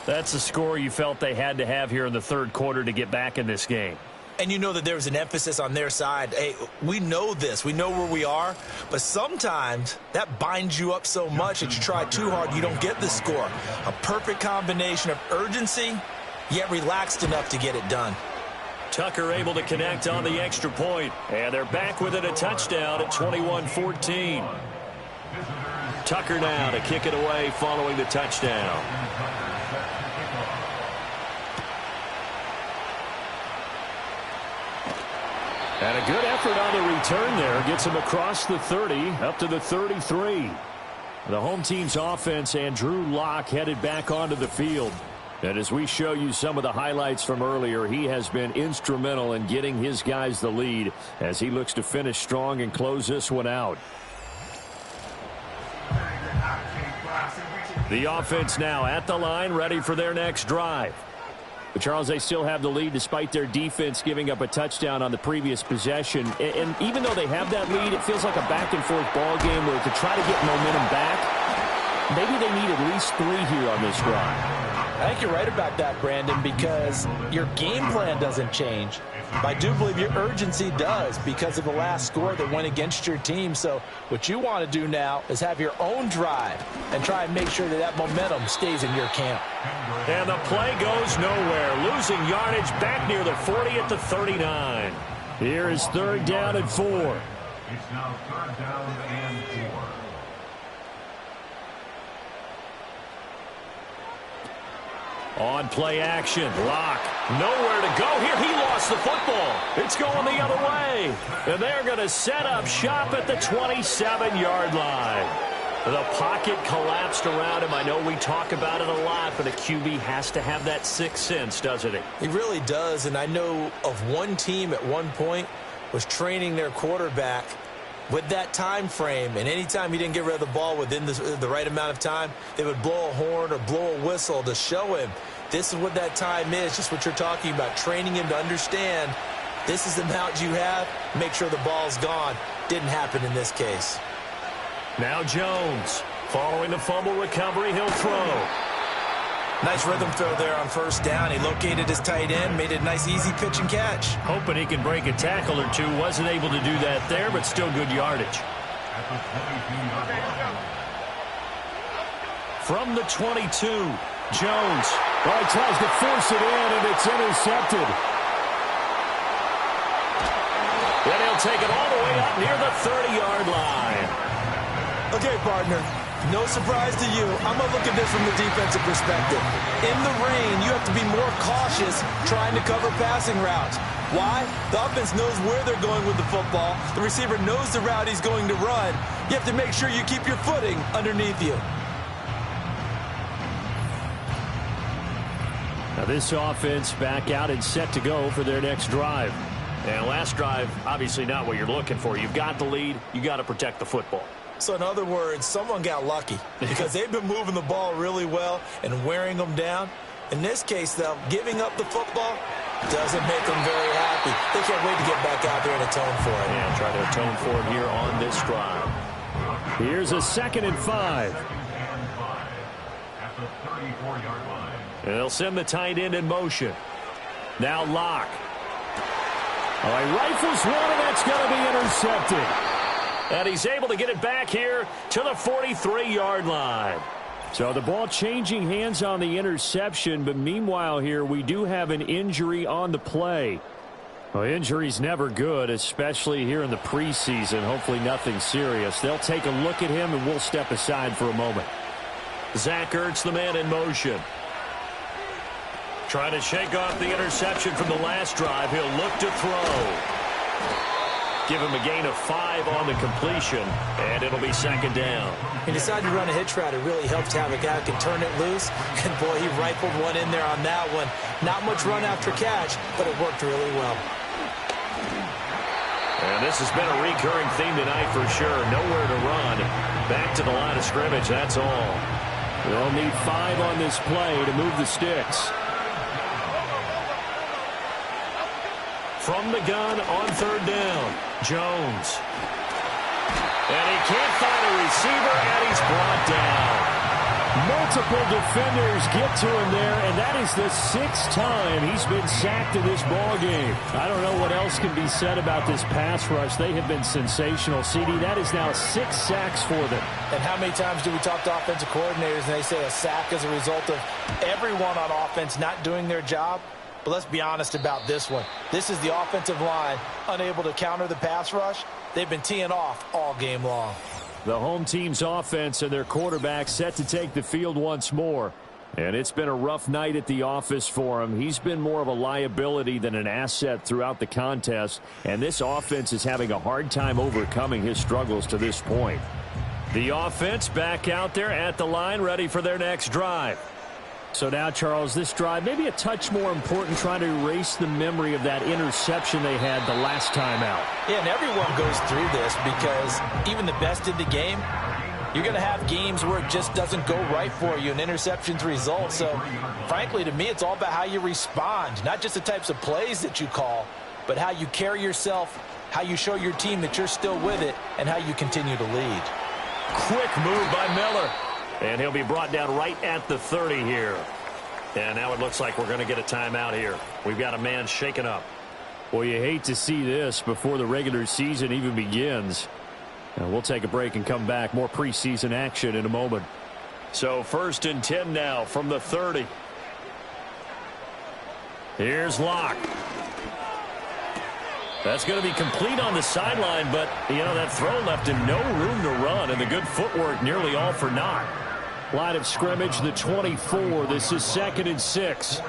That's the score you felt they had to have here in the third quarter to get back in this game. And you know that there was an emphasis on their side. Hey, we know this. We know where we are. But sometimes that binds you up so much that you try too hard, you don't get the score. A perfect combination of urgency, yet relaxed enough to get it done. Tucker able to connect on the extra point. And they're back with it, a touchdown at 21-14. Tucker now to kick it away following the touchdown. And a good effort on the return there. Gets him across the 30, up to the 33. The home team's offense and Drew Lock headed back onto the field. And as we show you some of the highlights from earlier, he has been instrumental in getting his guys the lead as he looks to finish strong and close this one out. The offense now at the line, ready for their next drive. But Charles, they still have the lead despite their defense giving up a touchdown on the previous possession. And even though they have that lead, it feels like a back-and-forth ball game where to try to get momentum back, maybe they need at least 3 here on this drive. I think you're right about that, Brandon, because your game plan doesn't change. I do believe your urgency does because of the last score that went against your team. So what you want to do now is have your own drive and try and make sure that that momentum stays in your camp. And the play goes nowhere. Losing yardage back near the 40 at the 39. Here is 3rd down and 4. It's now 3rd down and 4. On play action, Locke, nowhere to go here. He lost the football. It's going the other way. And they're going to set up shop at the 27-yard line. The pocket collapsed around him. I know we talk about it a lot, but a QB has to have that sixth sense, doesn't he? He really does, and I know of one team at one point was training their quarterback with that time frame, and anytime he didn't get rid of the ball within the right amount of time, they would blow a horn or blow a whistle to show him this is what that time is, just what you're talking about, training him to understand this is the amount you have, make sure the ball's gone. Didn't happen in this case. Now Jones, following the fumble recovery, he'll throw. Nice rhythm throw there on 1st down. He located his tight end, made it a nice easy pitch and catch. Hoping he can break a tackle or two. Wasn't able to do that there, but still good yardage. From the 22, Jones. Well, he tries to force it in, and it's intercepted. Then he'll take it all the way up near the 30-yard line. Okay, partner. No surprise to you. I'm going to look at this from the defensive perspective. In the rain, you have to be more cautious trying to cover passing routes. Why? The offense knows where they're going with the football. The receiver knows the route he's going to run. You have to make sure you keep your footing underneath you. Now this offense back out and set to go for their next drive. And last drive, obviously not what you're looking for. You've got the lead. You got to protect the football. So in other words, someone got lucky because they've been moving the ball really well and wearing them down. In this case, though, giving up the football doesn't make them very happy. They can't wait to get back out there and atone for it. And try to atone for it here on this drive. Here's a 2nd and 5. At the 34-yard line. And they'll send the tight end in motion. Now Locke. Oh, he rifles one, and that's going to be intercepted. And he's able to get it back here to the 43-yard line. So the ball changing hands on the interception, but meanwhile here we do have an injury on the play. Well, injury's never good, especially here in the preseason. Hopefully nothing serious. They'll take a look at him, and we'll step aside for a moment. Zach Ertz, the man in motion. Trying to shake off the interception from the last drive. He'll look to throw. Give him a gain of 5 on the completion, and it'll be 2nd down. He decided to run a hitch route. It really helped to have a guy who can turn it loose. And, boy, he rifled one in there on that one. Not much run after catch, but it worked really well. And this has been a recurring theme tonight for sure. Nowhere to run. Back to the line of scrimmage, that's all. They'll need 5 on this play to move the sticks. From the gun on 3rd down, Jones. And he can't find a receiver, and he's brought down. Multiple defenders get to him there, and that is the 6th time he's been sacked in this ball game. I don't know what else can be said about this pass rush. They have been sensational. CD, that is now 6 sacks for them. And how many times do we talk to offensive coordinators and they say a sack is a result of everyone on offense not doing their job? But let's be honest about this one. This is the offensive line unable to counter the pass rush. They've been teeing off all game long. The home team's offense and their quarterback set to take the field once more. And it's been a rough night at the office for him. He's been more of a liability than an asset throughout the contest. And this offense is having a hard time overcoming his struggles to this point. The offense back out there at the line, ready for their next drive. So now, Charles, this drive maybe a touch more important, trying to erase the memory of that interception they had the last time out. Yeah, and everyone goes through this because even the best in the game, you're going to have games where it just doesn't go right for you, and interceptions result. So, frankly, to me, it's all about how you respond, not just the types of plays that you call, but how you carry yourself, how you show your team that you're still with it, and how you continue to lead. Quick move by Miller. And he'll be brought down right at the 30 here. And now it looks like we're going to get a timeout here. We've got a man shaken up. Well, you hate to see this before the regular season even begins. We'll take a break and come back. More preseason action in a moment. So 1st and 10 now from the 30. Here's Locke. That's going to be complete on the sideline, but, that throw left him no room to run, and the good footwork nearly all for naught. Line of scrimmage, the 24. This is 2nd and 6.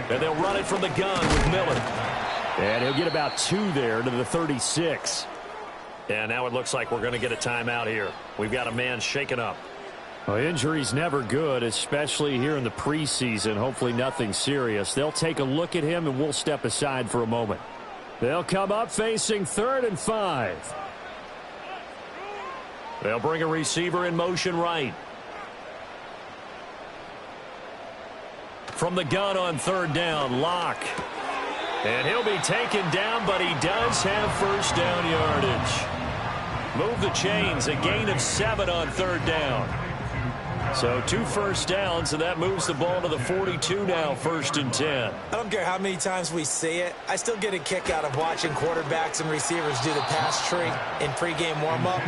And they'll run it from the gun with Miller. And he'll get about 2 there to the 36. And now it looks like we're going to get a timeout here. We've got a man shaken up. Well, injury's never good, especially here in the preseason. Hopefully nothing serious. They'll take a look at him, and we'll step aside for a moment. They'll come up facing 3rd and 5. They'll bring a receiver in motion right. From the gun on 3rd down, Locke. And he'll be taken down, but he does have 1st down yardage. Move the chains, a gain of 7 on 3rd down. So 2 first downs, and that moves the ball to the 42 now, 1st and 10. I don't care how many times we say it. I still get a kick out of watching quarterbacks and receivers do the pass tree in pregame warm-up.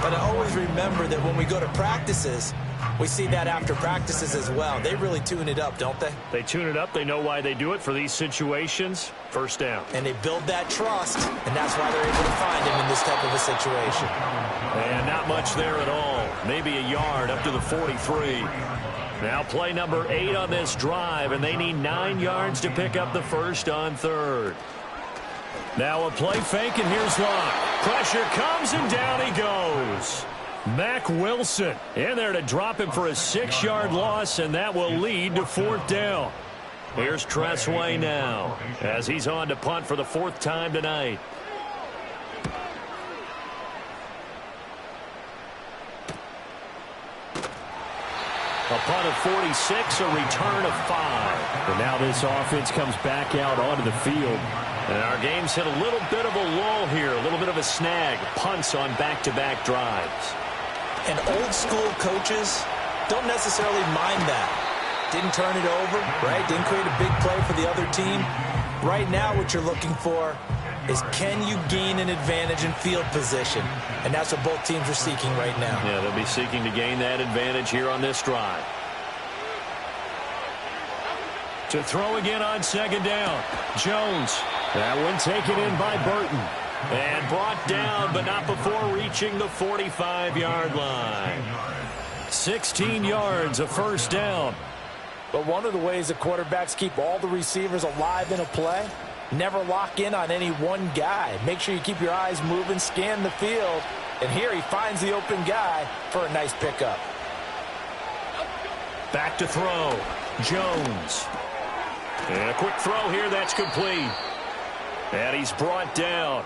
But I always remember that when we go to practices, we see that after practices as well. They really tune it up, don't they? They tune it up. They know why they do it for these situations. 1st down. And they build that trust, and that's why they're able to find him in this type of a situation. And not much there at all. Maybe a yard up to the 43. Now play number 8 on this drive, and they need 9 yards to pick up the 1st on 3rd. Now a play fake, and here's Locke. Pressure comes, and down he goes. Mack Wilson in there to drop him for a 6-yard loss, and that will lead to 4th down. Here's Tressway now as he's on to punt for the 4th time tonight. A punt of 46, a return of 5. And now this offense comes back out onto the field. And our game's hit a little bit of a lull here, a little bit of a snag. Punts on back-to-back drives. And old school coaches don't necessarily mind that. Didn't turn it over, right? Didn't create a big play for the other team. Right now what you're looking for is, can you gain an advantage in field position? And that's what both teams are seeking right now. Yeah, they'll be seeking to gain that advantage here on this drive. To throw again on 2nd down. Jones. That one taken in by Burton. And brought down, but not before reaching the 45-yard line. 16 yards, a 1st down. But one of the ways that quarterbacks keep all the receivers alive in a play, never lock in on any one guy. Make sure you keep your eyes moving, scan the field. And here he finds the open guy for a nice pickup. Back to throw. Jones. And a quick throw here, that's complete. And he's brought down.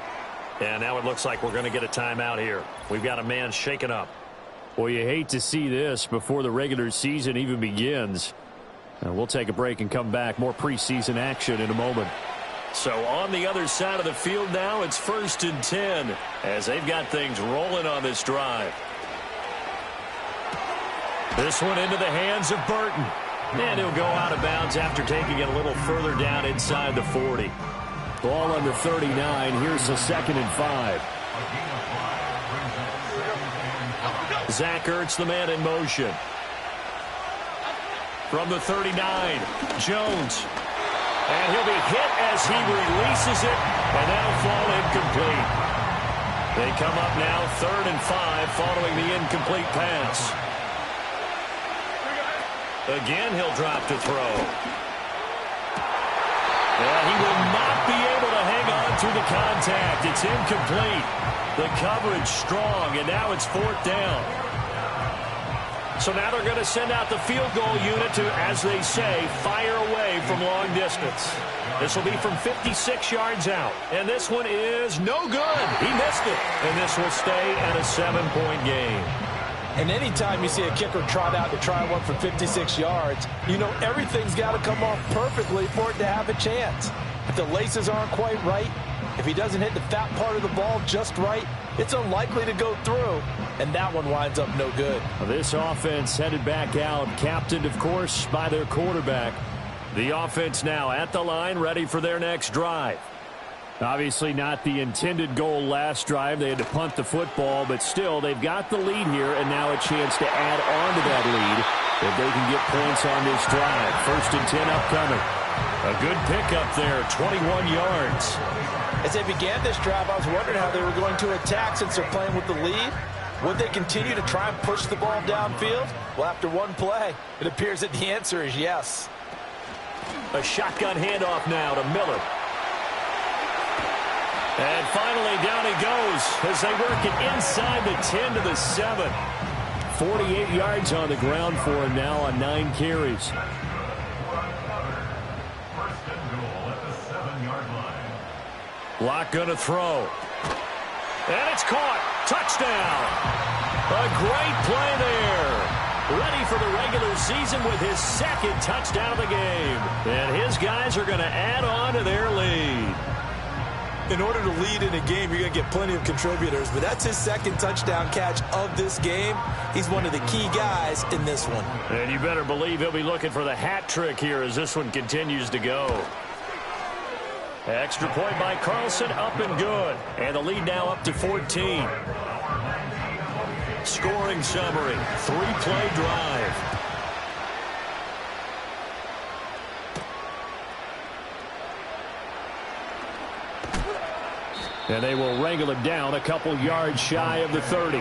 And now it looks like we're going to get a timeout here. We've got a man shaken up. Well, you hate to see this before the regular season even begins. We'll take a break and come back. More preseason action in a moment. So on the other side of the field now, it's 1st and 10 as they've got things rolling on this drive. This one into the hands of Burton. And he'll go out of bounds after taking it a little further down inside the 40. Ball on the 39. Here's the 2nd and 5. Zach Ertz, the man in motion. From the 39, Jones. And he'll be hit as he releases it, and that'll fall incomplete. They come up now 3rd and 5 following the incomplete pass. Again, he'll drop to throw. And he will not be able to hang on through the contact. It's incomplete. The coverage strong, and now it's 4th down. So now they're going to send out the field goal unit to, as they say, fire away from long distance. This will be from 56 yards out. And this one is no good. He missed it. And this will stay at a 7-point game. And anytime you see a kicker trot out to try one from 56 yards, you know everything's got to come off perfectly for it to have a chance. If the laces aren't quite right, if he doesn't hit the fat part of the ball just right, it's unlikely to go through, and that one winds up no good. This offense headed back out, captained, of course, by their quarterback. The offense now at the line, ready for their next drive. Obviously not the intended goal last drive. They had to punt the football, but still, they've got the lead here, and now a chance to add on to that lead if they can get points on this drive. 1st and 10 upcoming. A good pickup there, 21 yards. As they began this drive, I was wondering how they were going to attack since they're playing with the lead. Would they continue to try and push the ball downfield? Well, after one play, it appears that the answer is yes. A shotgun handoff now to Miller. And finally, down he goes as they work it inside the 10 to the 7. 48 yards on the ground for him now on 9 carries. Locke gonna throw. And it's caught. Touchdown. A great play there. Ready for the regular season with his 2nd touchdown of the game. And his guys are going to add on to their lead. In order to lead in a game, you're going to get plenty of contributors, but that's his 2nd touchdown catch of this game. He's one of the key guys in this one. And you better believe he'll be looking for the hat trick here as this one continues to go. Extra point by Carlson, up and good. And the lead now up to 14. Scoring summary, 3-play drive. And they will wrangle him down a couple yards shy of the 30.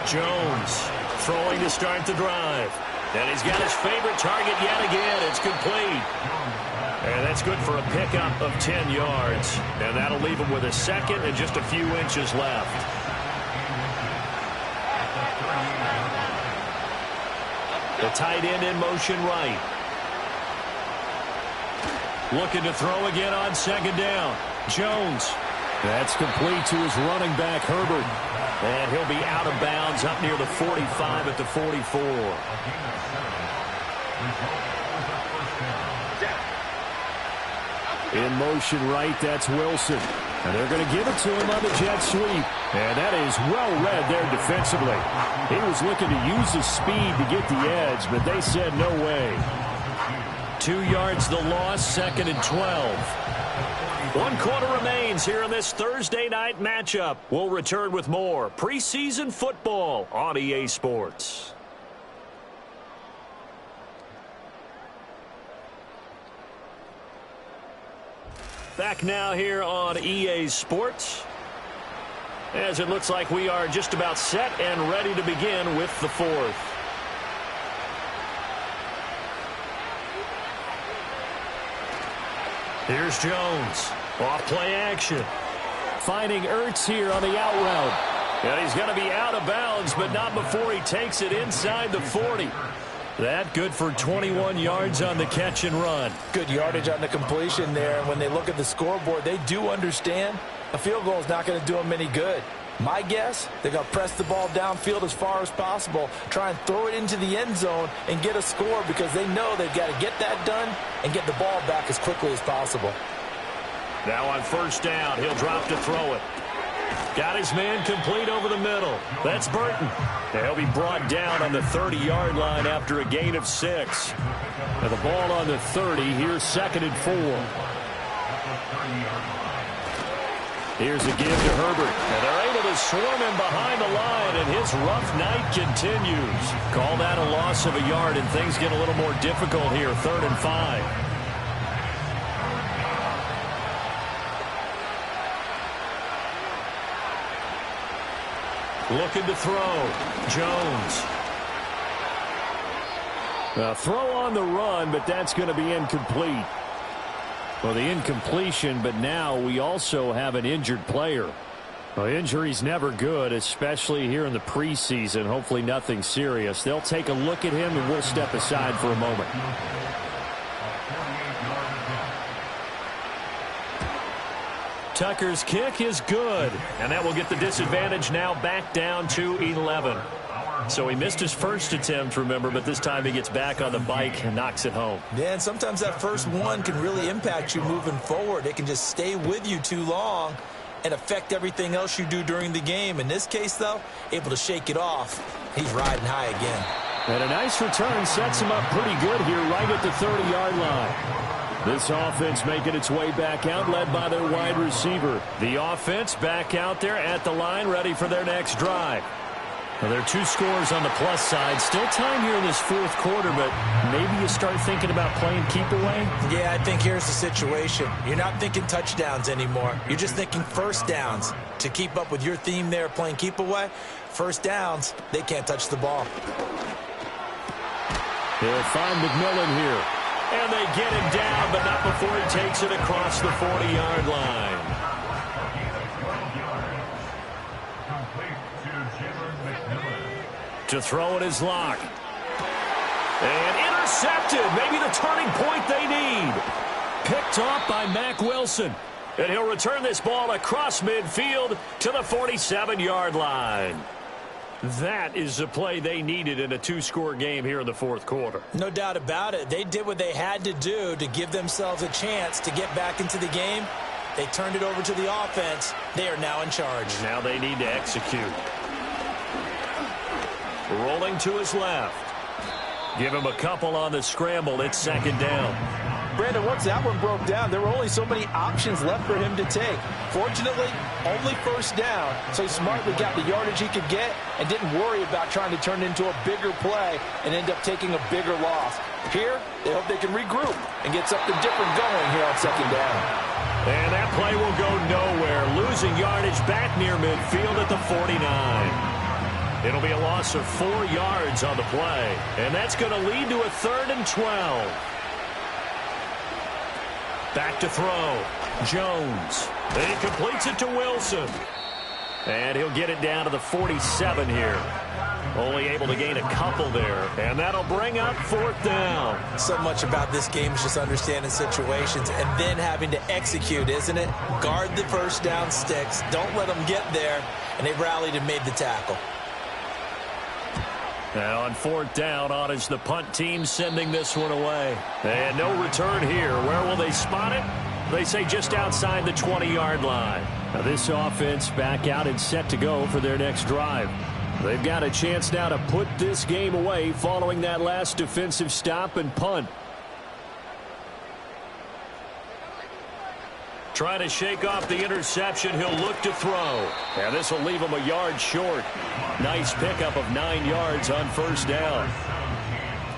Jones throwing to start the drive. And he's got his favorite target yet again. It's complete. And that's good for a pickup of 10 yards. And that'll leave him with a 2nd and just a few inches left. The tight end in motion right. Looking to throw again on 2nd down. Jones. That's complete to his running back, Herbert. And he'll be out of bounds up near the 45 at the 44. In motion right, that's Wilson. And they're going to give it to him on the jet sweep. And that is well read there defensively. He was looking to use his speed to get the edge, but they said no way. 2 yards the loss, 2nd and 12. 1 quarter remains here in this Thursday night matchup. We'll return with more preseason football on EA Sports. Back now here on EA Sports, as it looks like we are just about set and ready to begin with the 4th. Here's Jones. Off play action. Finding Ertz here on the out route. And he's going to be out of bounds, but not before he takes it inside the 40. That good for 21 yards on the catch and run. Good yardage on the completion there. And when they look at the scoreboard, they do understand a field goal is not going to do them any good. My guess, they're going to press the ball downfield as far as possible, try and throw it into the end zone and get a score because they know they've got to get that done and get the ball back as quickly as possible. Now on 1st down, he'll drop to throw it. Got his man complete over the middle. That's Burton. He'll be brought down on the 30-yard line after a gain of 6. And the ball on the 30. Here's 2nd and 4. Here's a give to Herbert. And they're able to swarm him behind the line, and his rough night continues. Call that a loss of a yard, and things get a little more difficult here. 3rd and 5. Looking to throw. Jones. A throw on the run, but that's going to be incomplete. Well, the incompletion, but now we also have an injured player. Well, injury's never good, especially here in the preseason. Hopefully nothing serious. They'll take a look at him, and we'll step aside for a moment. Tucker's kick is good, and that will get the disadvantage now back down to 11. So he missed his first attempt, remember, but this time he gets back on the bike and knocks it home. Yeah, and sometimes that first one can really impact you moving forward. It can just stay with you too long and affect everything else you do during the game. In this case, though, able to shake it off. He's riding high again. And a nice return sets him up pretty good here right at the 30-yard line. This offense making its way back out, led by their wide receiver. The offense back out there at the line, ready for their next drive. Well, there are 2 scores on the plus side. Still time here in this fourth quarter, but maybe you start thinking about playing keep away? Yeah, I think here's the situation. You're not thinking touchdowns anymore. You're just thinking first downs. To keep up with your theme there, playing keep away, first downs, they can't touch the ball. They'll find McMillan here. And they get him down, but not before he takes it across the 40-yard line. To throw it is Locke. And intercepted. Maybe the turning point they need. Picked off by Mack Wilson. And he'll return this ball across midfield to the 47-yard line. That is the play they needed in a 2-score game here in the fourth quarter. No doubt about it. They did what they had to do to give themselves a chance to get back into the game. They turned it over to the offense. They are now in charge. Now they need to execute. Rolling to his left. Give him a couple on the scramble. It's second down. Brandon, once that one broke down, there were only so many options left for him to take. Fortunately, only first down, so he smartly got the yardage he could get and didn't worry about trying to turn it into a bigger play and end up taking a bigger loss. Here, they hope they can regroup and get something different going here on second down. And that play will go nowhere. Losing yardage back near midfield at the 49. It'll be a loss of 4 yards on the play, and that's going to lead to a 3rd and 12. Back to throw. Jones. And he completes it to Wilson. And he'll get it down to the 47 here. Only able to gain a couple there. And that'll bring up 4th down. So much about this game is just understanding situations and then having to execute, isn't it? Guard the first down sticks. Don't let them get there. And they rallied and made the tackle. Now on 4th down, on is the punt team sending this one away. And no return here. Where will they spot it? They say just outside the 20-yard line. Now this offense back out and set to go for their next drive. They've got a chance now to put this game away following that last defensive stop and punt. Trying to shake off the interception. He'll look to throw. And this will leave him a yard short. Nice pickup of 9 yards on first down.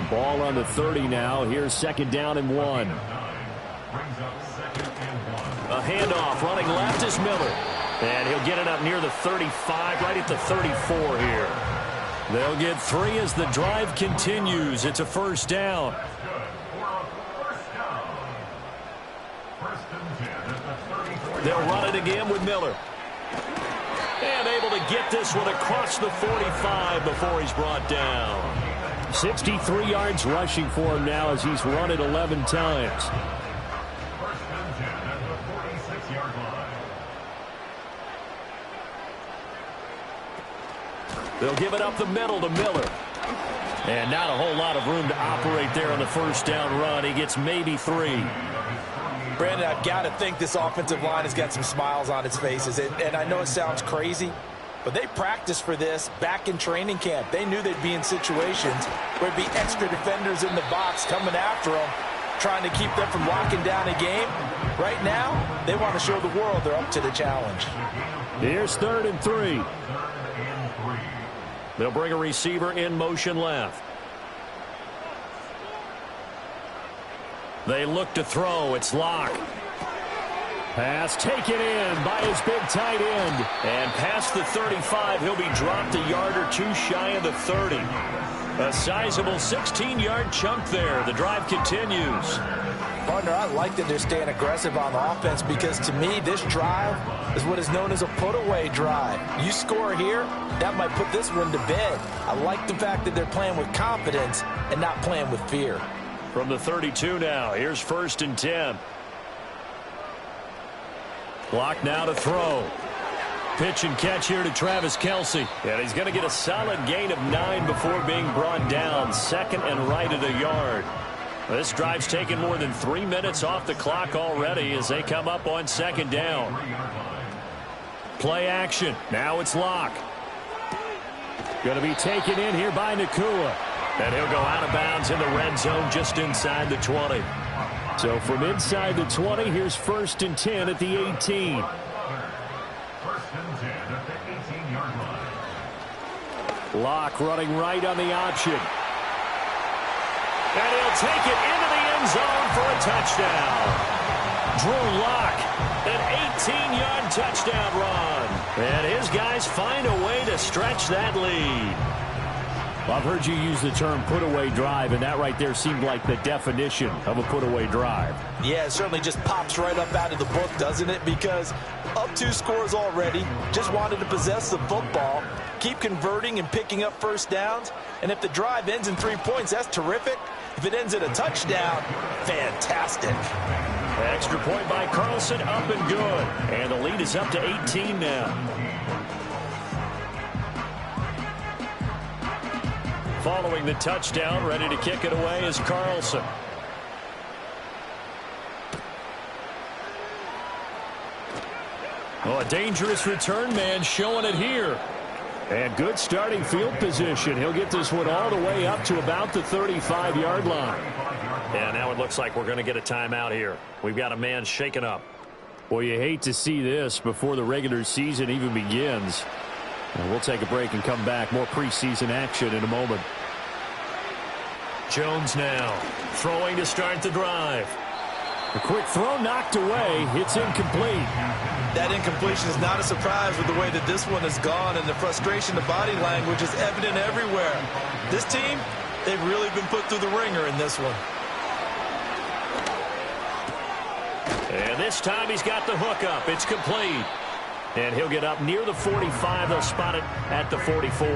Ball on the 30 now. Here's second down and 1. A handoff running left is Miller. And he'll get it up near the 35, right at the 34 here. They'll get 3 as the drive continues. It's a first down. They'll run it again with Miller. And able to get this one across the 45 before he's brought down. 63 yards rushing for him now as he's run it 11 times. They'll give it up the middle to Miller. And not a whole lot of room to operate there on the first down run. He gets maybe 3. Brandon, I've got to think this offensive line has got some smiles on its faces. And I know it sounds crazy, but they practiced for this back in training camp. They knew they'd be in situations where there'd be extra defenders in the box coming after them, trying to keep them from locking down a game. Right now, they want to show the world they're up to the challenge. Here's 3rd and 3. They'll bring a receiver in motion left. They look to throw. It's Locke. Pass taken in by his big tight end. And past the 35, he'll be dropped a yard or 2 shy of the 30. A sizable 16-yard chunk there. The drive continues. Partner, I like that they're staying aggressive on the offense because, to me, this drive is what is known as a put-away drive. You score here, that might put this one to bed. I like the fact that they're playing with confidence and not playing with fear. From the 32 now, here's 1st and 10. Clock now to throw. pitch and catch here to Travis Kelce. And he's going to get a solid gain of 9 before being brought down. Second and right at a yard. This drive's taken more than 3 minutes off the clock already as they come up on second down. Play action. Now it's Locke. Going to be taken in here by Nacua. And he'll go out of bounds in the red zone just inside the 20. So from inside the 20, here's 1st and 10 at the 18. 1st and 10 at the 18-yard line. Locke running right on the option. And he'll take it into the end zone for a touchdown. Drew Lock, an 18-yard touchdown run. And his guys find a way to stretch that lead. Well, I've heard you use the term put-away drive, and that right there seemed like the definition of a put-away drive. Yeah, it certainly just pops right up out of the book, doesn't it? Because up 2 scores already, just wanted to possess the football, keep converting and picking up first downs. And if the drive ends in 3 points, that's terrific. If it ends in a touchdown, fantastic. Extra point by Carlson, up and good. And the lead is up to 18 now. Following the touchdown, ready to kick it away is Carlson. Oh, a dangerous return man showing it here. And good starting field position. He'll get this one all the way up to about the 35-yard line. And now it looks like we're going to get a timeout here. We've got a man shaken up. Well, you hate to see this before the regular season even begins. And we'll take a break and come back. More preseason action in a moment. Jones now throwing to start the drive. A quick throw knocked away. It's incomplete. That incompletion is not a surprise with the way that this one has gone, and the frustration, the body language is evident everywhere. This team, they've really been put through the ringer in this one. And this time he's got the hook up. It's complete. And he'll get up near the 45. They'll spot it at the 44.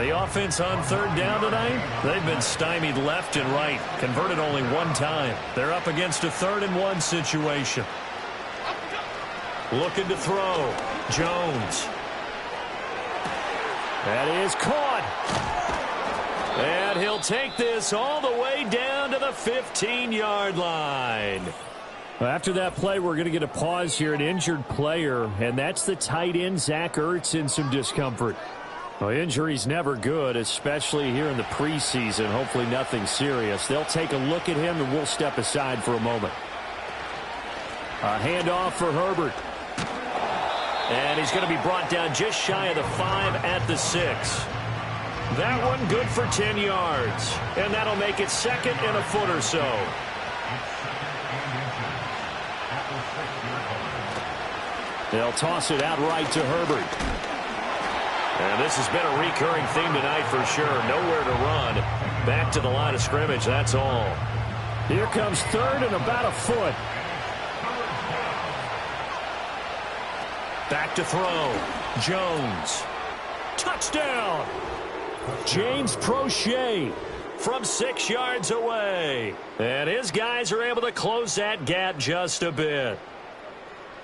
The offense on 3rd down tonight, they've been stymied left and right. Converted only 1 time. They're up against a 3rd and 1 situation. Looking to throw. Jones. That is caught. And he'll take this all the way down to the 15-yard line. After that play, we're going to get a pause here, an injured player, and that's the tight end, Zach Ertz, in some discomfort. Well, injury's never good, especially here in the preseason. Hopefully nothing serious. They'll take a look at him, and we'll step aside for a moment. A handoff for Herbert. And he's going to be brought down just shy of the 5 at the 6. That one good for 10 yards. And that'll make it 2nd and a foot or so. They'll toss it out right to Herbert. And this has been a recurring theme tonight for sure. Nowhere to run. Back to the line of scrimmage, that's all. Here comes 3rd and about a foot. Back to throw. Jones. Touchdown! James Prochet from 6 yards away. And his guys are able to close that gap just a bit.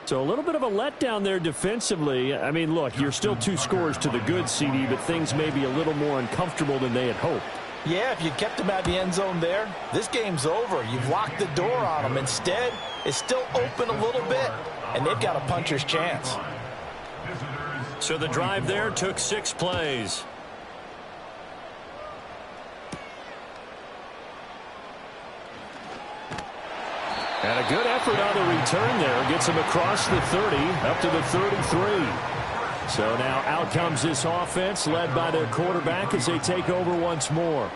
So a little bit of a letdown there defensively. I mean, look, you're still 2 scores to the good, CD, but things may be a little more uncomfortable than they had hoped. Yeah, if you kept them at the end zone there, this game's over. You've locked the door on them. Instead, it's still open a little bit, and they've got a puncher's chance. So the drive there took 6 plays. And a good effort on the return there. Gets him across the 30, up to the 33. So now out comes this offense, led by their quarterback as they take over once more.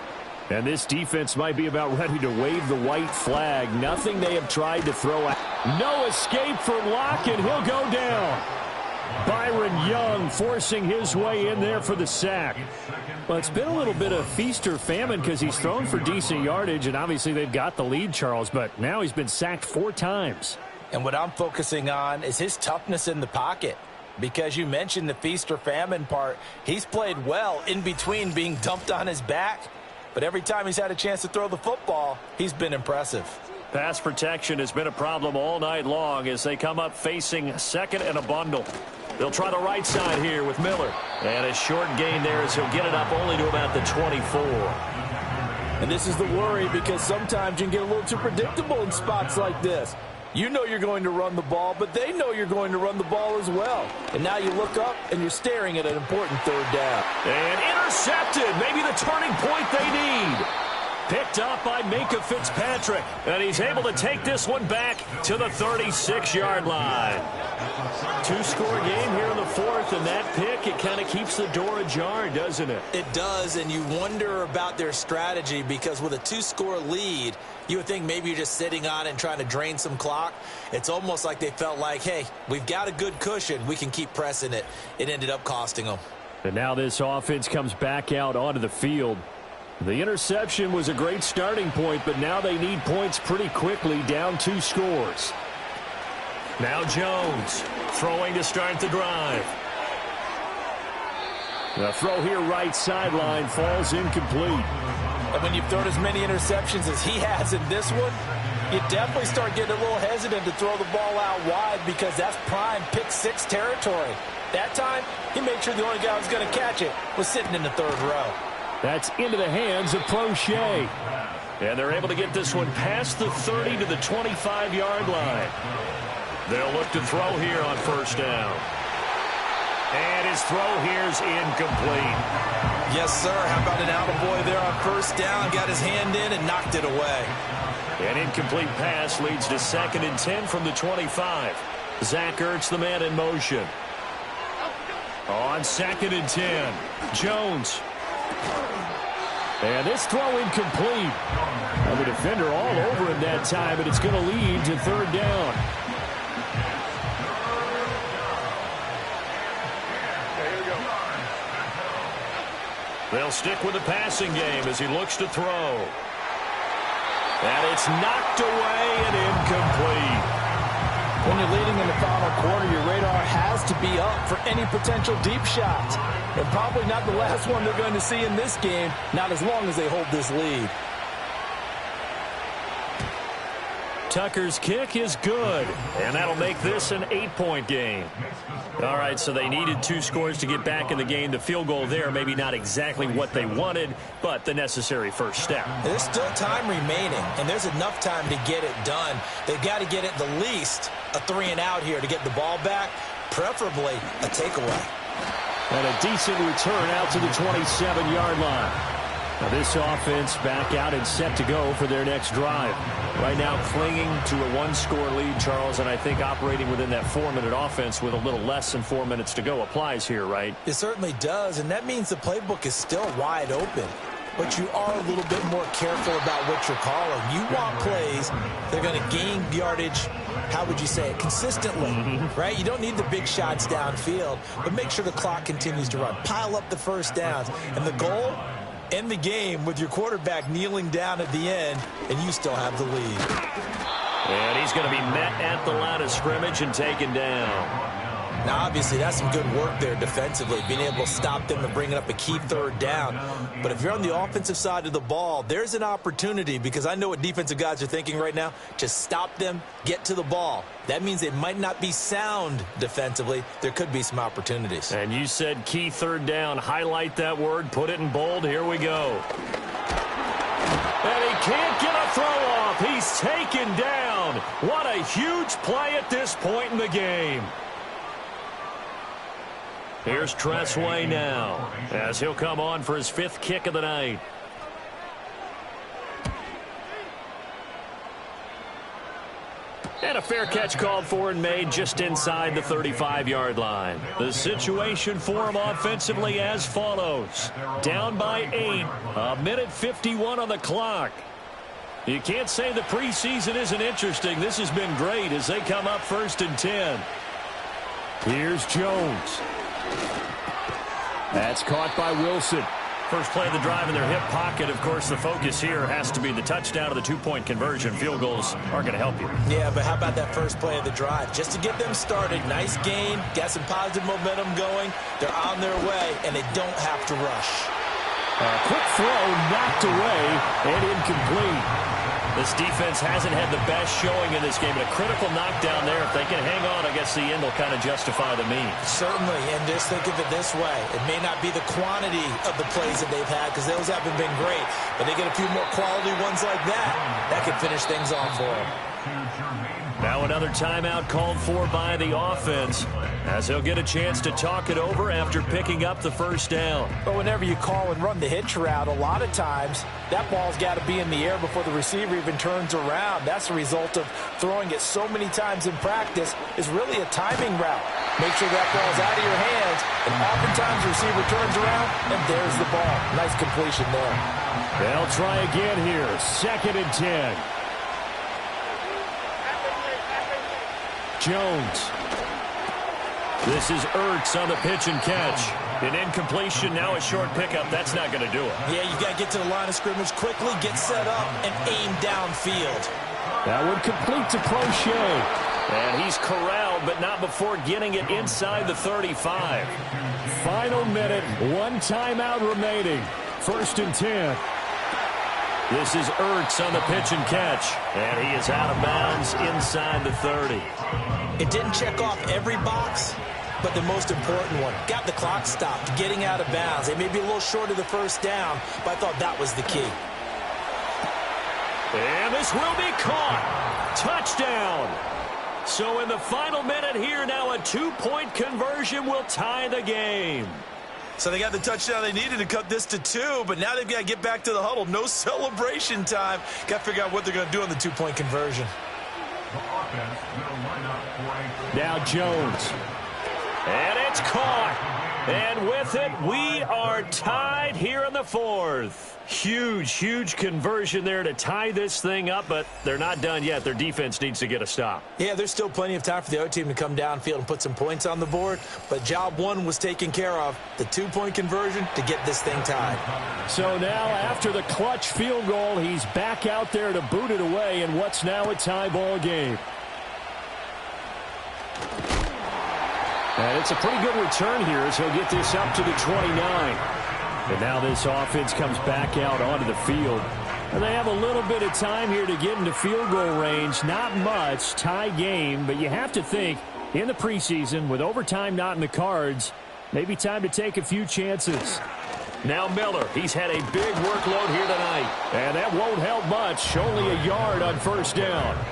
And this defense might be about ready to wave the white flag. Nothing they have tried to throw out. No escape from Locke, and he'll go down. Byron Young forcing his way in there for the sack. Well, it's been a little bit of feast or famine because he's thrown for decent yardage, and obviously they've got the lead, Charles, but now he's been sacked 4 times. And what I'm focusing on is his toughness in the pocket. Because you mentioned the feast or famine part, he's played well in between being dumped on his back. But every time he's had a chance to throw the football, he's been impressive. Pass protection has been a problem all night long as they come up facing 2nd and a bundle. They'll try the right side here with Miller. And a short gain there as he'll get it up only to about the 24. And this is the worry because sometimes you can get a little too predictable in spots like this. You know you're going to run the ball, but they know you're going to run the ball as well. And now you look up and you're staring at an important third down. And intercepted. Maybe the turning point they need. Picked up by Minkah Fitzpatrick. And he's able to take this one back to the 36-yard line. Two-score game here in the fourth, and that pick, it kind of keeps the door ajar, doesn't it? It does, and you wonder about their strategy because with a two-score lead, you would think maybe you're just sitting on it and trying to drain some clock. It's almost like they felt like, hey, we've got a good cushion. We can keep pressing it. It ended up costing them. And now this offense comes back out onto the field. The interception was a great starting point, but now they need points pretty quickly, down 2 scores. Now Jones throwing to start the drive. The throw here right sideline falls incomplete. And when you've thrown as many interceptions as he has in this one, you definitely start getting a little hesitant to throw the ball out wide because that's prime pick 6 territory. That time, he made sure the only guy who was going to catch it was sitting in the third row. That's into the hands of Prochet. And they're able to get this one past the 30 to the 25-yard line. They'll look to throw here on first down. And his throw here's incomplete. Yes, sir. How about an attaboy there on first down? Got his hand in and knocked it away. An incomplete pass leads to 2nd and 10 from the 25. Zach Ertz, the man in motion. On 2nd and 10, Jones. And this throw incomplete. And the defender all over him that time, but it's going to lead to 3rd down. They'll stick with the passing game as he looks to throw. And it's knocked away and incomplete. When you're leading in the final quarter, your radar has to be up for any potential deep shots. And probably not the last one they're going to see in this game, not as long as they hold this lead. Tucker's kick is good, and that'll make this an 8-point game. All right, so they needed 2 scores to get back in the game. The field goal there, maybe not exactly what they wanted, but the necessary first step. There's still time remaining, and there's enough time to get it done. They've got to get at the least a 3-and-out here to get the ball back, preferably a takeaway. And a decent return out to the 27-yard line. Now this offense back out and set to go for their next drive. Right now clinging to a 1-score lead, Charles, and I think operating within that 4-minute offense with a little less than 4 minutes to go applies here, right? It certainly does, and that means the playbook is still wide open. But you are a little bit more careful about what you're calling. You want plays they're going to gain yardage, how would you say it, consistently, right? You don't need the big shots downfield, but make sure the clock continues to run. Pile up the first downs, and the goal, end the game with your quarterback kneeling down at the end, and you still have the lead. And he's going to be met at the line of scrimmage and taken down. Now, obviously, that's some good work there defensively, being able to stop them and bringing up a key third down. But if you're on the offensive side of the ball, there's an opportunity, because I know what defensive guys are thinking right now. Just stop them, get to the ball. That means they might not be sound defensively. There could be some opportunities. And you said key third down. Highlight that word. Put it in bold. Here we go. And he can't get a throw off. He's taken down. What a huge play at this point in the game. Here's Tressway now as he'll come on for his 5th kick of the night. And a fair catch called for and made just inside the 35-yard line. The situation for him offensively as follows. Down by 8, 1:51 on the clock. You can't say the preseason isn't interesting. This has been great as they come up 1st and 10. Here's Jones. That's caught by Wilson. First play of the drive in their hip pocket. Of course, the focus here has to be the touchdown or the 2-point conversion. Field goals aren't going to help you. Yeah, but how about that first play of the drive? Just to get them started, nice gain, got some positive momentum going. They're on their way, and they don't have to rush. A quick throw knocked away and incomplete. This defense hasn't had the best showing in this game, but a critical knockdown there. If they can hang on, I guess the end will kind of justify the means. Certainly, and just think of it this way. It may not be the quantity of the plays that they've had, because those haven't been great, but they get a few more quality ones like that. That could finish things off for them. Now another timeout called for by the offense, as he'll get a chance to talk it over after picking up the first down. But whenever you call and run the hitch route, a lot of times that ball's got to be in the air before the receiver even turns around. That's the result of throwing it so many times in practice. Is really a timing route. Make sure that ball's out of your hands, and oftentimes the receiver turns around, and there's the ball. Nice completion there. They'll try again here. 2nd and 10. Jones. This is Ertz on the pitch and catch. An incompletion, now a short pickup. That's not going to do it. Yeah, you've got to get to the line of scrimmage quickly, get set up, and aim downfield. That would complete to Crochet. And he's corralled, but not before getting it inside the 35. Final minute, 1 timeout remaining. 1st and 10. This is Ertz on the pitch and catch. And he is out of bounds inside the 30. It didn't check off every box, but the most important one. Got the clock stopped, getting out of bounds. They may be a little short of the first down, but I thought that was the key. And this will be caught. Touchdown. So in the final minute here, now a 2-point conversion will tie the game. So they got the touchdown they needed to cut this to 2, but now they've got to get back to the huddle. No celebration time. Got to figure out what they're going to do on the 2-point conversion. Now Jones. And it's caught. And with it, we are tied here in the 4th. Huge conversion there to tie this thing up, but they're not done yet. Their defense needs to get a stop. Yeah, there's still plenty of time for the other team to come downfield and put some points on the board, but job 1 was taken care of. The 2-point conversion to get this thing tied. So now after the clutch field goal, he's back out there to boot it away in what's now a tie ball game. And it's a pretty good return here as he'll get this up to the 29. And now this offense comes back out onto the field. And they have a little bit of time here to get into field goal range. Not much, tie game, but you have to think in the preseason with overtime not in the cards, maybe time to take a few chances. Now Miller, he's had a big workload here tonight. And that won't help much. Only a yard on 1st down.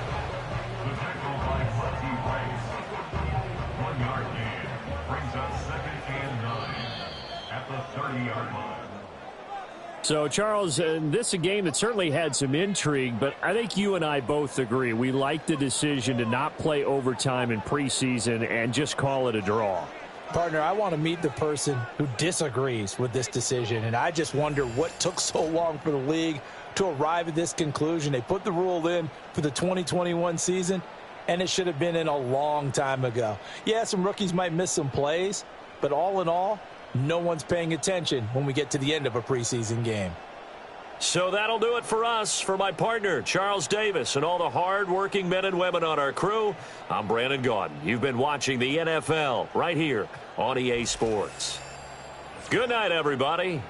So, Charles, this is a game that certainly had some intrigue, but I think you and I both agree. We like the decision to not play overtime in preseason and just call it a draw. Partner, I want to meet the person who disagrees with this decision, and I just wonder what took so long for the league to arrive at this conclusion. They put the rule in for the 2021 season, and it should have been in a long time ago. Yeah, some rookies might miss some plays, but all in all, no one's paying attention when we get to the end of a preseason game. So that'll do it for us. For my partner, Charles Davis, and all the hard-working men and women on our crew, I'm Brandon Gaudin. You've been watching the NFL right here on EA Sports. Good night, everybody.